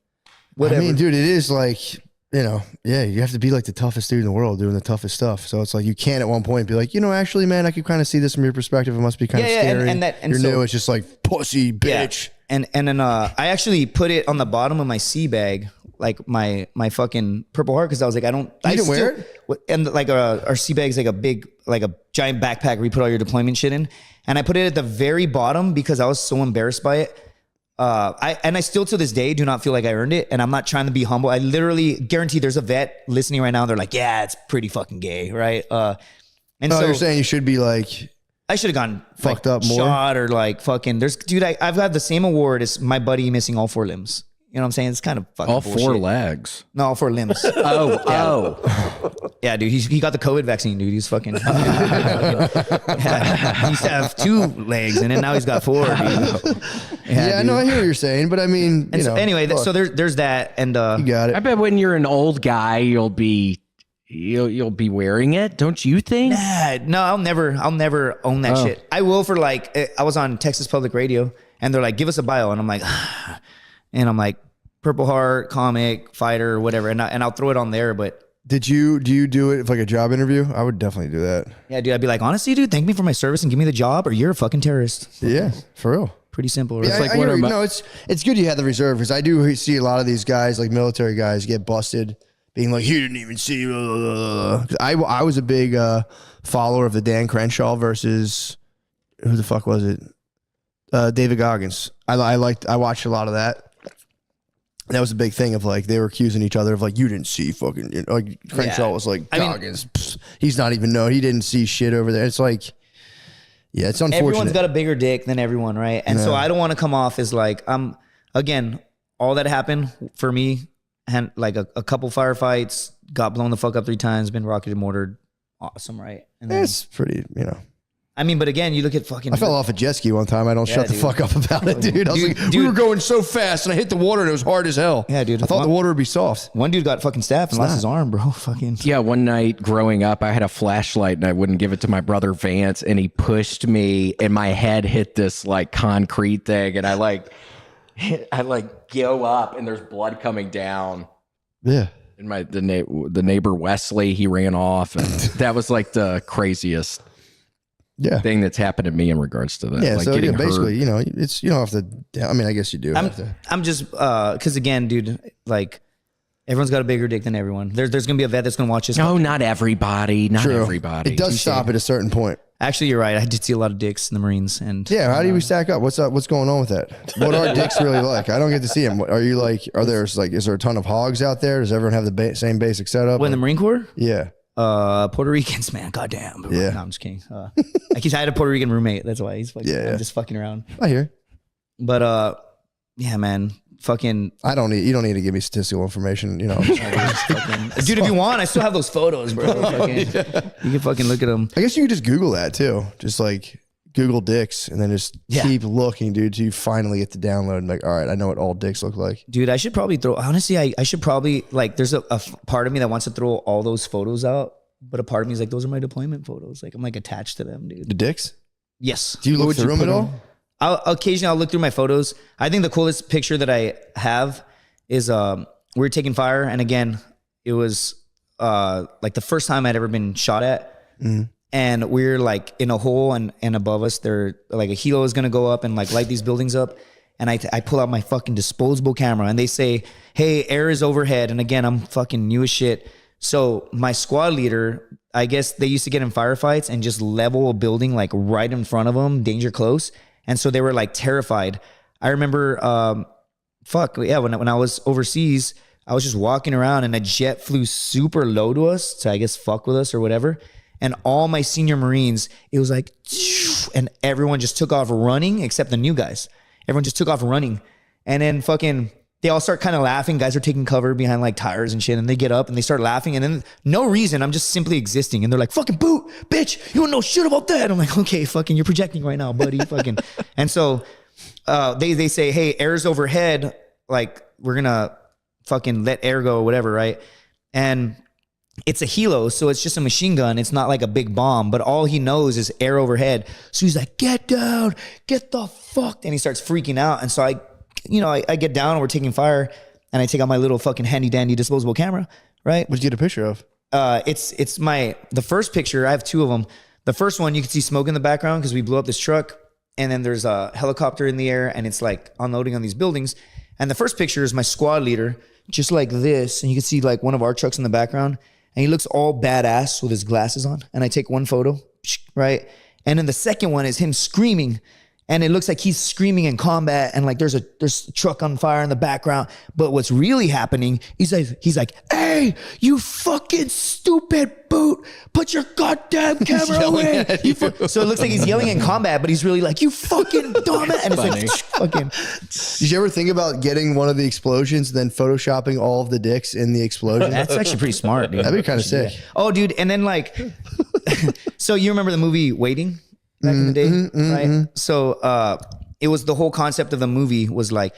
whatever. I mean, dude, it is like, you know, you have to be like the toughest dude in the world doing the toughest stuff. So it's like, you can't at one point be like, you know, actually, man, I could kind of see this from your perspective. It must be kind of scary. And you're new. It's just like, pussy, bitch. Yeah. And then I actually put it on the bottom of my sea bag, like my fucking Purple Heart, because I was like, I didn't wear it. And like our sea bag's like a giant backpack where you put all your deployment shit in. And I put it at the very bottom because I was so embarrassed by it. I still to this day do not feel like I earned it, and I'm not trying to be humble. I literally guarantee there's a vet listening right now. They're like, yeah, it's pretty fucking gay, right? And so you're saying you should be like, I should have gone fucked up more, shot or like fucking. Dude, I've got the same award as my buddy missing all 4 limbs. You know what I'm saying? It's kind of fucking all bullshit. 4 legs. No, all 4 limbs. Yeah, dude. He got the COVID vaccine, dude. He's fucking. He used to have 2 legs, and then now he's got 4. Dude. Yeah, no, I hear what you're saying, but I mean, you know, anyway, so there's that, and you got it. I bet when you're an old guy, you'll be wearing it, don't you think? Nah, no, I'll never own that shit. I will for like, I was on Texas Public Radio, and they're like, give us a bio, and I'm like, Purple Heart, comic, fighter, whatever, and I'll throw it on there. But do you do it for like a job interview? I would definitely do that. Yeah, dude, I'd be like, honestly, dude, thank me for my service and give me the job, or you're a fucking terrorist. Yeah, for real. Pretty simple. Right? Yeah, It's like, no, it's good you had the reserve, because I do see a lot of these guys, like military guys, get busted being like, he didn't even see. I was a big follower of the Dan Crenshaw versus who the fuck was it? David Goggins. I watched a lot of that. That was a big thing of like, they were accusing each other of like, you didn't see fucking, you know, like Crenshaw was like, Goggins, he's not even know, he didn't see shit over there. It's like, yeah, it's unfortunate. Everyone's got a bigger dick than everyone, right? And so I don't want to come off as like, again, all that happened for me, and like a couple firefights, got blown the fuck up 3 times, been rocketed, mortared, awesome, right? And then, it's pretty, you know. I mean, but again, you look at fucking. I fell off a jet ski one time. I don't shut the fuck up about it, dude. I was like, we were going so fast and I hit the water and it was hard as hell. Yeah, dude. I thought the water would be soft. One dude got fucking stabbed and lost his arm, bro. Fucking. Yeah, one night growing up, I had a flashlight and I wouldn't give it to my brother Vance, and he pushed me and my head hit this like concrete thing, and I go up and there's blood coming down. Yeah. And the neighbor Wesley, he ran off, and that was like the craziest thing that's happened to me in regards to that. Yeah, like so getting basically, hurt. it's you don't have to. I mean, I guess you do. I'm just because again, dude, like everyone's got a bigger dick than everyone. There's gonna be a vet that's gonna watch this. No, not everybody. Not True. everybody. It does stop at a certain point. Actually, you're right. I did see a lot of dicks in the Marines, and how do we stack up? What's up? What's going on with that? What are dicks really like? I don't get to see them. Are you like? Is there a ton of hogs out there? Does everyone have the same basic setup? When the Marine Corps, yeah. Puerto Ricans, man, goddamn. Yeah. No, I'm just kidding. I had a Puerto Rican roommate. That's why he's fucking. I'm just fucking around. I hear. But yeah, man. Fucking, you don't need to give me statistical information, dude. If you want, I still have those photos, bro. You can fucking look at them. I guess you could just Google that too. Just like Google dicks and then just keep looking, dude, till you finally get the download and like, all right, I know what all dicks look like. Dude, I should probably I should probably like, there's a part of me that wants to throw all those photos out, but a part of me is like, those are my deployment photos. Like I'm like attached to them, dude. The dicks? Yes. Do you look through them at all? Occasionally I'll look through my photos. I think the coolest picture that I have is we were taking fire, and again, it was like the first time I'd ever been shot at. And we're like in a hole, and above us there like a helo is gonna go up and like light these buildings up. And I pull out my fucking disposable camera, and they say, hey, air is overhead. And again, I'm fucking new as shit. So my squad leader, I guess they used to get in firefights and just level a building like right in front of them, danger close. And so they were like terrified. I remember, when I was overseas, I was just walking around and a jet flew super low to us to, I guess, fuck with us or whatever. And all my senior Marines, it was like, and everyone just took off running except the new guys. Everyone just took off running. And then fucking, they all start kind of laughing. Guys are taking cover behind like tires and shit. And they get up and they start laughing. And then no reason, I'm just simply existing. And they're like, fucking boot, bitch, you don't know shit about that. I'm like, okay, fucking, you're projecting right now, buddy. Fucking. And so they say, hey, air's overhead. Like, we're going to fucking let air go or whatever, right? And it's a helo, so it's just a machine gun. It's not like a big bomb, but all he knows is air overhead. So he's like, get down, get the fuck. And he starts freaking out. And so I get down and we're taking fire, and I take out my little fucking handy dandy disposable camera, right? What'd you get a picture of? It's the first picture. I have two of them. The first one, you can see smoke in the background because we blew up this truck, and then there's a helicopter in the air, and it's like unloading on these buildings. And the first picture is my squad leader, just like this, and you can see like one of our trucks in the background, and he looks all badass with his glasses on. And I take one photo, right? And then the second one is him screaming. And it looks like he's screaming in combat, and like there's a truck on fire in the background. But what's really happening, he's like, hey, you fucking stupid boot, put your goddamn camera away. So it looks like he's yelling in combat, but he's really like, you fucking dumbass. And it's like, fucking. Did you ever think about getting one of the explosions and then photoshopping all of the dicks in the explosion? That's actually pretty smart, dude. That'd be kind of sick. Yeah. Oh, dude. And then like, so you remember the movie Waiting? Back in the day, right? So it was the whole concept of the movie was like,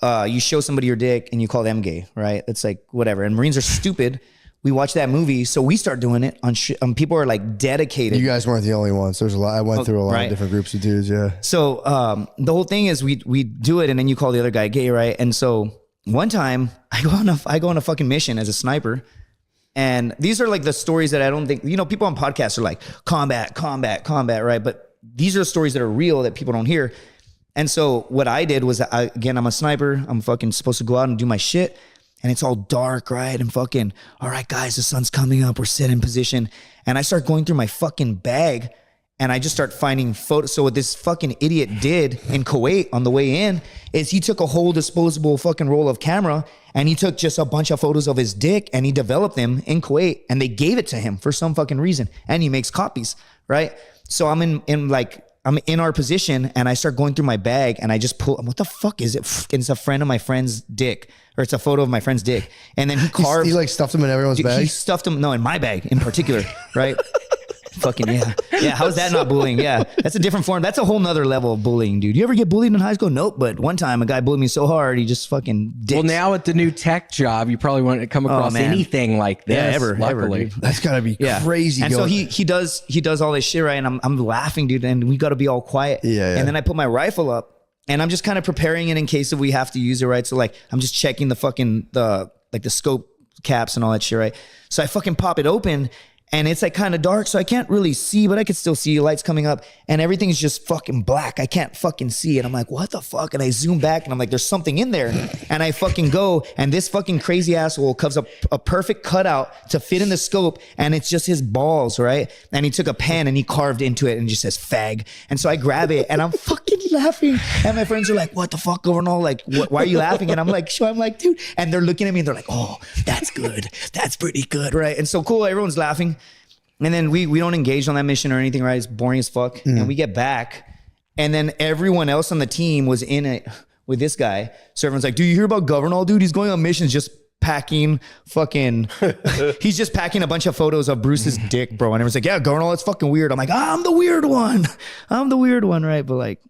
you show somebody your dick and you call them gay, right? It's like whatever. And Marines are stupid. We watch that movie, so we start doing it on people are like dedicated. You guys weren't the only ones. There's a lot. I went through a lot of different groups of dudes. Yeah. So the whole thing is we do it, and then you call the other guy gay, right? And so one time I go on a fucking mission as a sniper. And these are like the stories that I don't think, people on podcasts are like combat, right? But these are the stories that are real that people don't hear. And so what I did was, again, I'm a sniper. I'm fucking supposed to go out and do my shit. And it's all dark, right? And fucking, all right, guys, the sun's coming up. We're set in position. And I start going through my fucking bag, and I just start finding photos. So what this fucking idiot did in Kuwait on the way in is he took a whole disposable fucking roll of camera, and he took just a bunch of photos of his dick, and he developed them in Kuwait, and they gave it to him for some fucking reason. And he makes copies, right? So I'm in our position, and I start going through my bag, and I just pull, what the fuck is it? It's a friend of my friend's dick, or it's a photo of my friend's dick. And then he carved. He like stuffed them in everyone's bag? He stuffed them, no, in my bag in particular, right? Fucking yeah. Yeah, how's that not bullying? Yeah, that's a different form. That's a whole nother level of bullying, dude. You ever get bullied in high school? Nope, but one time a guy bullied me so hard, he just fucking dicks. Well, now at the new tech job, you probably wouldn't come across anything like this. Yeah, ever, luckily. That's gotta be crazy. And so he does all this shit, right? And I'm laughing, dude, and we gotta be all quiet. Yeah. And then I put my rifle up, and I'm just kind of preparing it in case if we have to use it, right? So like I'm just checking the fucking the scope caps and all that shit, right? So I fucking pop it open and it's like kind of dark, so I can't really see, but I could still see lights coming up and everything's just fucking black. I can't fucking see it. I'm like, what the fuck? And I zoom back and I'm like, there's something in there. And I fucking go and this fucking crazy asshole comes up a perfect cutout to fit in the scope and it's just his balls, right? And he took a pen and he carved into it and just says fag. And so I grab it and I'm fucking laughing. And my friends are like, what the fuck going on? Like, why are you laughing? And I'm like, dude. And they're looking at me and they're like, oh, that's good. That's pretty good, right? And so cool, everyone's laughing. And then we don't engage on that mission or anything, right? It's boring as fuck. And we get back and then everyone else on the team was in it with this guy. So everyone's like, do you hear about Governor, dude? He's going on missions just packing fucking, he's just packing a bunch of photos of Bruce's dick, bro. And everyone's like, yeah, Governor, that's fucking weird. I'm like, I'm the weird one. I'm the weird one, right? But like,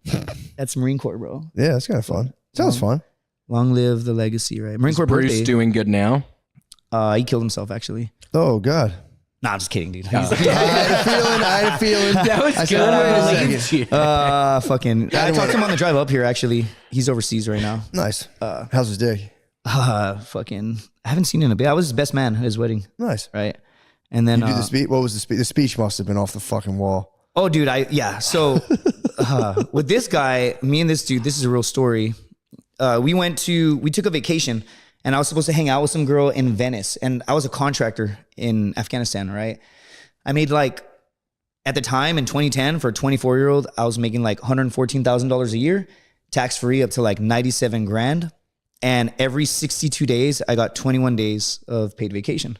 that's Marine Corps, bro. Yeah, that's kind of fun. Sounds fun. Long live the legacy, right? Marine Corps Bruce birthday. doing good now? He killed himself, actually. Oh, God. Nah, I'm just kidding, dude. I had a feeling. That was good. Fucking. I talked to him on the drive up here, actually. He's overseas right now. Nice. How's his day? Fucking. I haven't seen him in a bit. I was his best man at his wedding. Nice. Right. And then. You do the speech? What was the speech? The speech must have been off the fucking wall. Oh, dude. So with this guy, me and this dude, this is a real story. We took a vacation. And I was supposed to hang out with some girl in Venice. And I was a contractor in Afghanistan, right? I made like, at the time in 2010, for a 24-year-old, I was making like $114,000 a year, tax-free up to like 97 grand. And every 62 days, I got 21 days of paid vacation.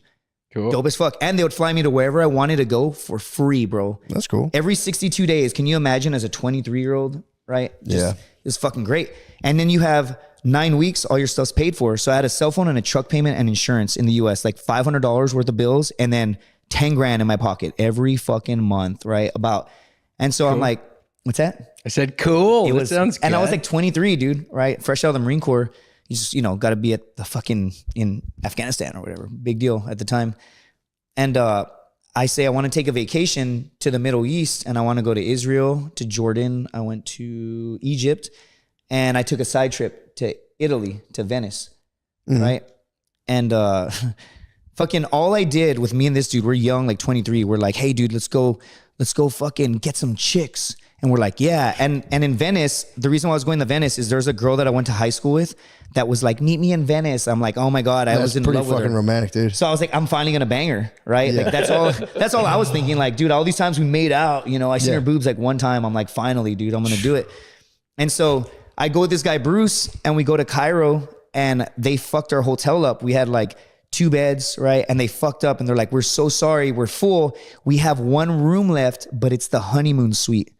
Cool. Dope as fuck. And they would fly me to wherever I wanted to go for free, bro. That's cool. Every 62 days. Can you imagine as a 23-year-old, right? Yeah. It's fucking great. And then you have 9 weeks, all your stuff's paid for. So I had a cell phone and a truck payment and insurance in the US, like $500 worth of bills and then 10 grand in my pocket every fucking month, right? And so cool. I'm like, what's that? I said, cool. That sounds good. And I was like 23, dude, right? Fresh out of the Marine Corps. You just, got to be at the fucking in Afghanistan or whatever. Big deal at the time. And I say, I want to take a vacation to the Middle East and I want to go to Israel, to Jordan. I went to Egypt and I took a side trip to Italy, to Venice, right? And fucking all I did with me and this dude, we're young, like 23. We're like, hey, dude, let's go fucking get some chicks. And we're like, yeah. And in Venice, the reason why I was going to Venice is there's a girl that I went to high school with that was like, meet me in Venice. I'm like, oh my God, I was in love with her. Pretty fucking romantic, dude. So I was like, I'm finally gonna bang her, right? Yeah. Like that's all I was thinking. Like, dude, all these times we made out, I seen her boobs like one time. I'm like, finally, dude, I'm gonna do it. And so I go with this guy, Bruce, and we go to Cairo and they fucked our hotel up. We had like 2 beds, right? And they fucked up and they're like, we're so sorry, we're full. We have 1 room left, but it's the honeymoon suite,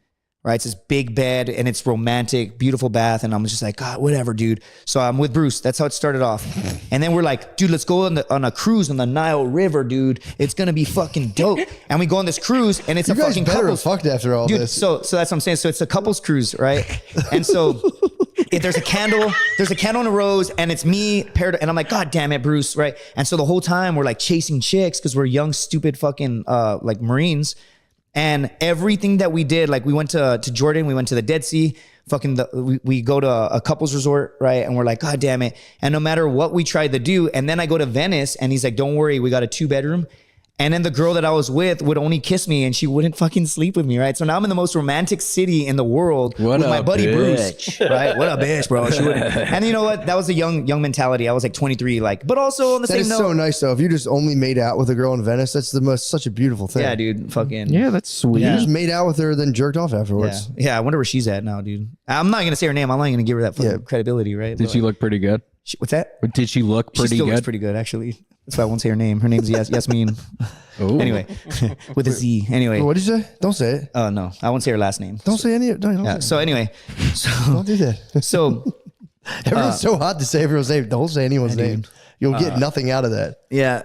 right? It's this big bed and it's romantic, beautiful bath. And I'm just like, God, whatever, dude. So I'm with Bruce. That's how it started off. And then we're like, dude, let's go on a cruise on the Nile River, dude. It's going to be fucking dope. And we go on this cruise and it's a fucking couples. Fucked after all dude, this. So that's what I'm saying. So it's a couples cruise, right? And so there's a candle and a rose and it's me paired. And I'm like, God damn it, Bruce, right? And so the whole time we're like chasing chicks because we're young, stupid fucking like Marines. And everything that we did, like we went to Jordan, we went to the Dead Sea, we go to a couples resort, right? And we're like, God damn it. And no matter what we tried to do, and then I go to Venice and he's like, don't worry, we got a 2-bedroom. And then the girl that I was with would only kiss me and she wouldn't fucking sleep with me, right? So now I'm in the most romantic city in the world with my buddy Bruce, right? What a bitch, bro. She wouldn't. And you know what? That was a young mentality. I was like 23, but also on the same note. That is so nice though. If you just only made out with a girl in Venice, that's such a beautiful thing. Yeah, dude. Fucking. Yeah, that's sweet. You just made out with her, then jerked off afterwards. Yeah. I wonder where she's at now, dude. I'm not going to say her name. I'm not going to give her that fucking credibility, right? Did she look pretty good? What's that? Did she look pretty good? She still looks pretty good, actually. That's why I won't say her name. Her name's Yasmin. Ooh. Anyway, with a Z. Anyway. What did you say? Don't say it. Oh, no. I won't say her last name. Don't say any. Don't yeah. So anyway. Don't do that. So. Everyone's so hot to say everyone's name. Don't say anyone's name. You'll get nothing out of that. Yeah.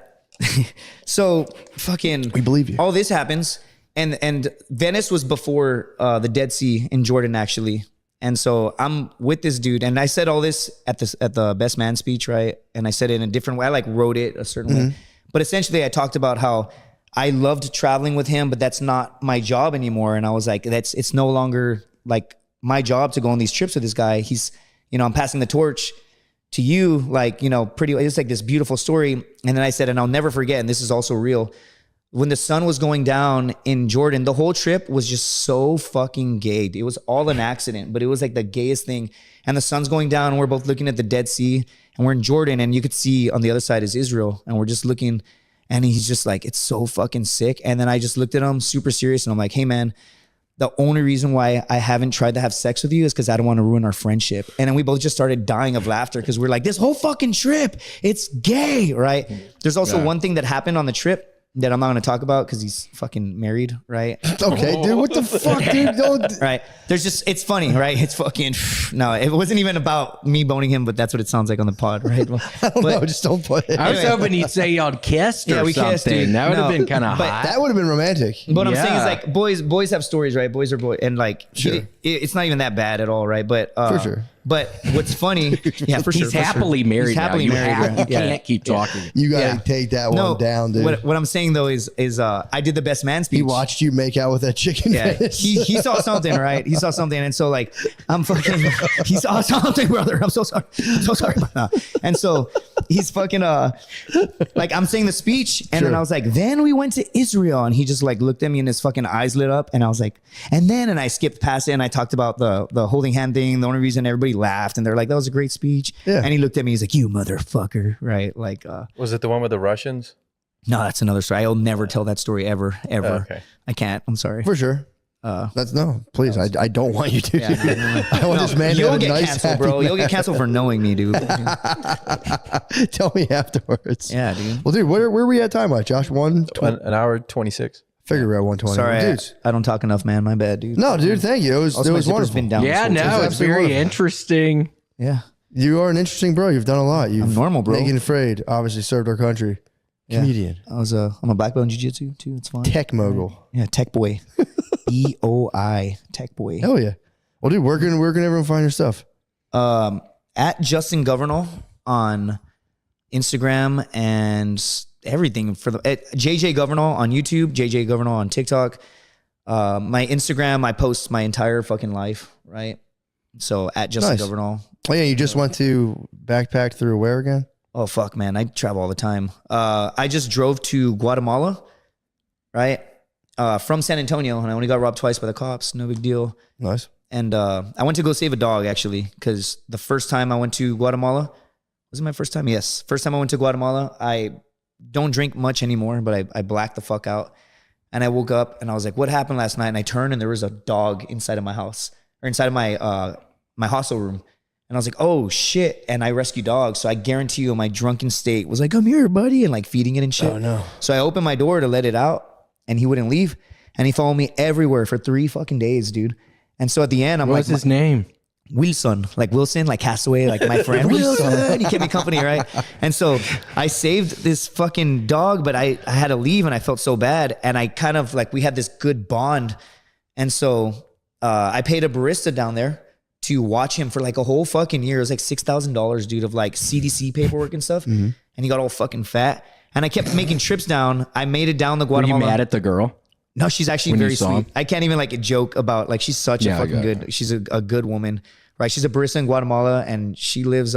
So fucking. We believe you. All this happens. And Venice was before the Dead Sea in Jordan, actually. And so I'm with this dude, and I said all this at the best man speech, right? And I said it in a different way. I like wrote it a certain way, but essentially I talked about how I loved traveling with him, but that's not my job anymore. And I was like, it's no longer like my job to go on these trips with this guy. He's, I'm passing the torch. to you, like, you know, it's like this beautiful story. And then I said, and I'll never forget, and this is also real, when the sun was going down in Jordan, the whole trip was just so fucking gay. It was all an accident, but it was like the gayest thing. And the sun's going down and we're both looking at the Dead Sea and we're in Jordan and you could see on the other side is Israel. And we're just looking and he's just like, it's so fucking sick. And then I just looked at him super serious and I'm like, hey man, the only reason why I haven't tried to have sex with you is because I don't want to ruin our friendship. And then we both just started dying of laughter because we're like, this whole fucking trip, it's gay, right? There's also one thing that happened on the trip that I'm not going to talk about because he's fucking married, right? Okay, dude, what the fuck, dude? Don't. Right. There's just, it's funny, right? It's fucking, no, it wasn't even about me boning him, but that's what it sounds like on the pod, right? I don't know, just don't play it. I was hoping he'd say y'all kissed or something. Kissed, dude. That would have been kind of hot. That would have been romantic. But what I'm saying is like, boys have stories, right? Boys are boys. And like, sure. It's not even that bad at all, right? But for sure. But what's funny, yeah, for sure. He's happily married. He's happily married. You can't keep talking. You gotta take that one down, dude. What I'm saying though is I did the best man speech. He watched you make out with that chicken. Yeah, face. he saw something, right? He saw something, and so like I'm fucking. He saw something, brother. I'm so sorry. I'm so sorry about that. And so he's fucking like I'm saying the speech, and then I was like, then we went to Israel, and he just like looked at me, and his fucking eyes lit up, and I was like, and I skipped past it, and I talked about the holding hand thing. The only reason everybody laughed, and they're like, that was a great speech. Yeah. And he looked at me, he's like, you motherfucker, right? Like, was it the one with the Russians? No, that's another story. I'll never tell that story ever. Okay. I can't. I'm sorry. For sure. That's please. I don't want you to. Yeah, I want this man to have a nice, canceled, bro. You'll get canceled for knowing me, dude. Tell me afterwards. Yeah, dude. Well, dude, where are we at time-wise, Josh? An hour 26. Figure we're at 120. Sorry, I don't talk enough, man. My bad, dude. No, dude, thank you. It was wonderful. Been down it's very interesting. Yeah. You are an interesting bro. You've done a lot. I'm normal, bro. Naked Afraid obviously served our country. Yeah. Comedian. I'm a black belt in jiu-jitsu too. It's fine. Tech mogul. Yeah, tech boy. BOI, tech boy. Hell yeah. Well, dude, where can everyone find your stuff? At Justin Governal on Instagram and everything at JJ Governal on YouTube, JJ Governal on TikTok. My Instagram, I post my entire fucking life, right? So at Justin Governal. Oh yeah, you just went to backpack through where again? Oh fuck, man, I travel all the time. I just drove to Guatemala, right? From San Antonio, and I only got robbed twice by the cops. No big deal. Nice. And I went to go save a dog actually, because the first time I went to Guatemala, was it my first time? Yes, first time I went to Guatemala. I don't drink much anymore, but I blacked the fuck out, and I woke up and I was like, "What happened last night?" And I turned and there was a dog inside of my house, or inside of my my hostel room. And I was like, oh shit. And I rescue dogs. So I guarantee you in my drunken state was like, come here, buddy. And like feeding it and shit. Oh no. So I opened my door to let it out and he wouldn't leave. And he followed me everywhere for 3 fucking days, dude. And so at the end, I'm like, what's his name? Wilson, like Wilson, like Castaway, like my friend Wilson. He kept me company, right? And so I saved this fucking dog, but I had to leave and I felt so bad. And I kind of like, we had this good bond. And so I paid a barista down there to watch him for like a whole fucking year. It was like $6,000, dude, of like CDC paperwork and stuff. Mm-hmm. And he got all fucking fat. And I kept making trips down. I made it down the Guatemala. Were you mad at the girl? No, she's actually very sweet. I can't even like joke about, like, she's such a fucking good, she's a good woman, right? She's a barista in Guatemala and she lives,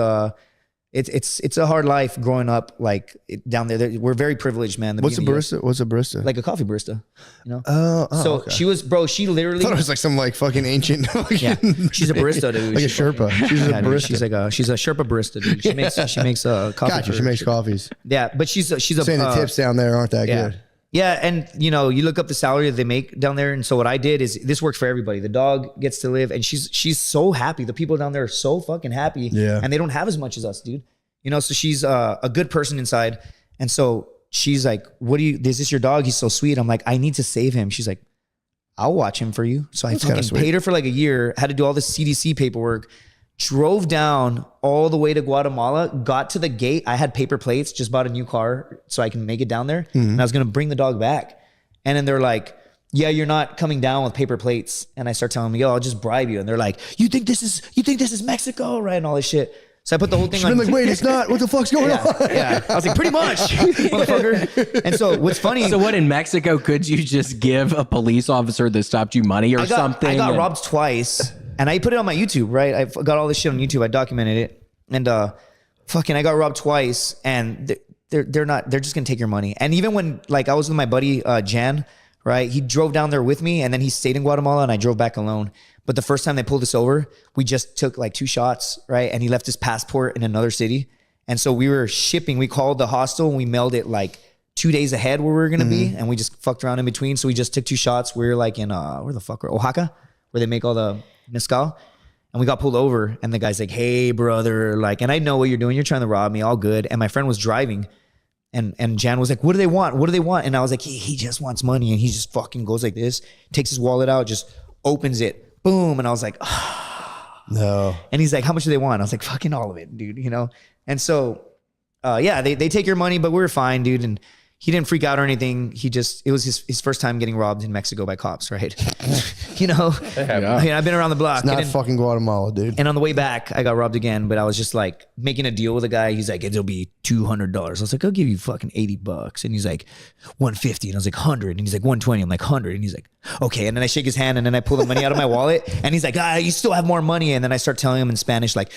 it's a hard life growing up like down there. We're very priprivileged, man. What's a barista? What's a barista? Like a coffee barista, you know? So okay. She was, bro, she literally. I thought it was like some like fucking ancient. Yeah, she's a barista, dude. Like a Sherpa. She's a barista. She's a Sherpa barista, dude. She makes coffee. Gotcha. She makes coffees. Yeah, but she's a. Saying the tips down there aren't that good. Yeah, and you know, you look up the salary that they make down there, and so what I did is this works for everybody. The dog gets to live, and she's so happy. The people down there are so fucking happy, and they don't have as much as us, dude. You know, so she's a good person inside, and so she's like, "Is this your dog? He's so sweet." I'm like, "I need to save him." She's like, "I'll watch him for you." So I fucking paid her for like a year. Had to do all this CDC paperwork. Drove down all the way to Guatemala, got to the gate. I had paper plates, just bought a new car so I can make it down there. Mm-hmm. And I was going to bring the dog back. And then they're like, yeah, you're not coming down with paper plates. And I start telling them, yo, I'll just bribe you. And they're like, you think this is Mexico, right? And all this shit. So I put the whole thing on. Like, wait, it's not. What the fuck's going on? Yeah. I was like, pretty much, motherfucker. And so what's funny. So what, in Mexico, could you just give a police officer that stopped you money or something? I got robbed twice. And I put it on my YouTube, right? I got all this shit on YouTube. I documented it. And fucking, I got robbed twice, and they're just gonna take your money. And even when like I was with my buddy Jan, right? He drove down there with me, and then he stayed in Guatemala, and I drove back alone. But the first time they pulled us over, we just took like 2 shots, right? And he left his passport in another city. And so we were shipping. We called the hostel and we mailed it like 2 days ahead where we were going to be. And we just fucked around in between. So we just took 2 shots. We were like in, where the fuck, Oaxaca, where they make all the mezcal. And we got pulled over. And the guy's like, hey, brother. Like, and I know what you're doing. You're trying to rob me. All good. And my friend was driving. And Jan was like, what do they want? What do they want? And I was like, he just wants money. And he just fucking goes like this, takes his wallet out, just opens it. Boom. And I was like, no. And he's like, how much do they want? I was like, fucking all of it, dude, you know? And so, yeah, they take your money, but we were fine, dude. And he didn't freak out or anything. It was his first time getting robbed in Mexico by cops, right? You know? Yeah. I mean, I've been around the block. It's not fucking Guatemala, dude. And on the way back, I got robbed again, but I was just like making a deal with a guy. He's like, it'll be $200. I was like, I'll give you fucking $80. And he's like, 150. And I was like, 100. And he's like, 120. I'm like, 100. And he's like, okay. And then I shake his hand and then I pull the money out of my wallet. And he's like, you still have more money. And then I start telling him in Spanish, like,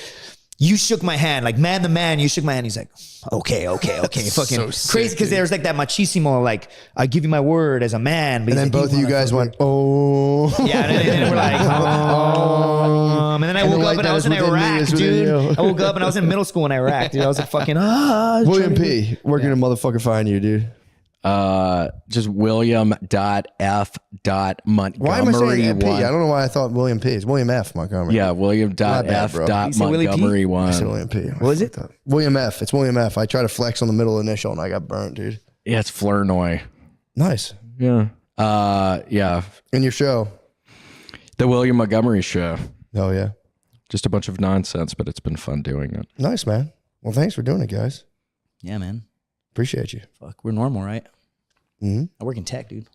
you shook my hand, like man to man, you shook my hand. He's like, okay. Fucking so crazy. Cause there's like that machismo, like I give you my word as a man. But and then like, both of you guys went, oh. Yeah. And then we're like, and then I woke up and I was in Iraq, dude. I woke up and I was in middle school in Iraq, dude. I was like fucking, William P. Where can a motherfucker find you, dude? Just William.F.Montgomery. Why am I saying P? I don't know why I thought William P. It's William F. Montgomery. Yeah, William.F.Montgomery I said 1. William P. What is it? William F. It's William F. I tried to flex on the middle initial and I got burnt, dude. Yeah, it's Flournoy. Nice. Yeah. Yeah. In your show. The William Montgomery Show. Oh, yeah. Just a bunch of nonsense, but it's been fun doing it. Nice, man. Well, thanks for doing it, guys. Yeah, man. Appreciate you. Fuck, we're normal, right? Mm-hmm. I work in tech, dude.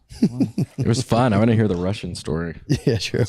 It was fun. I want to hear the Russian story. Yeah, true.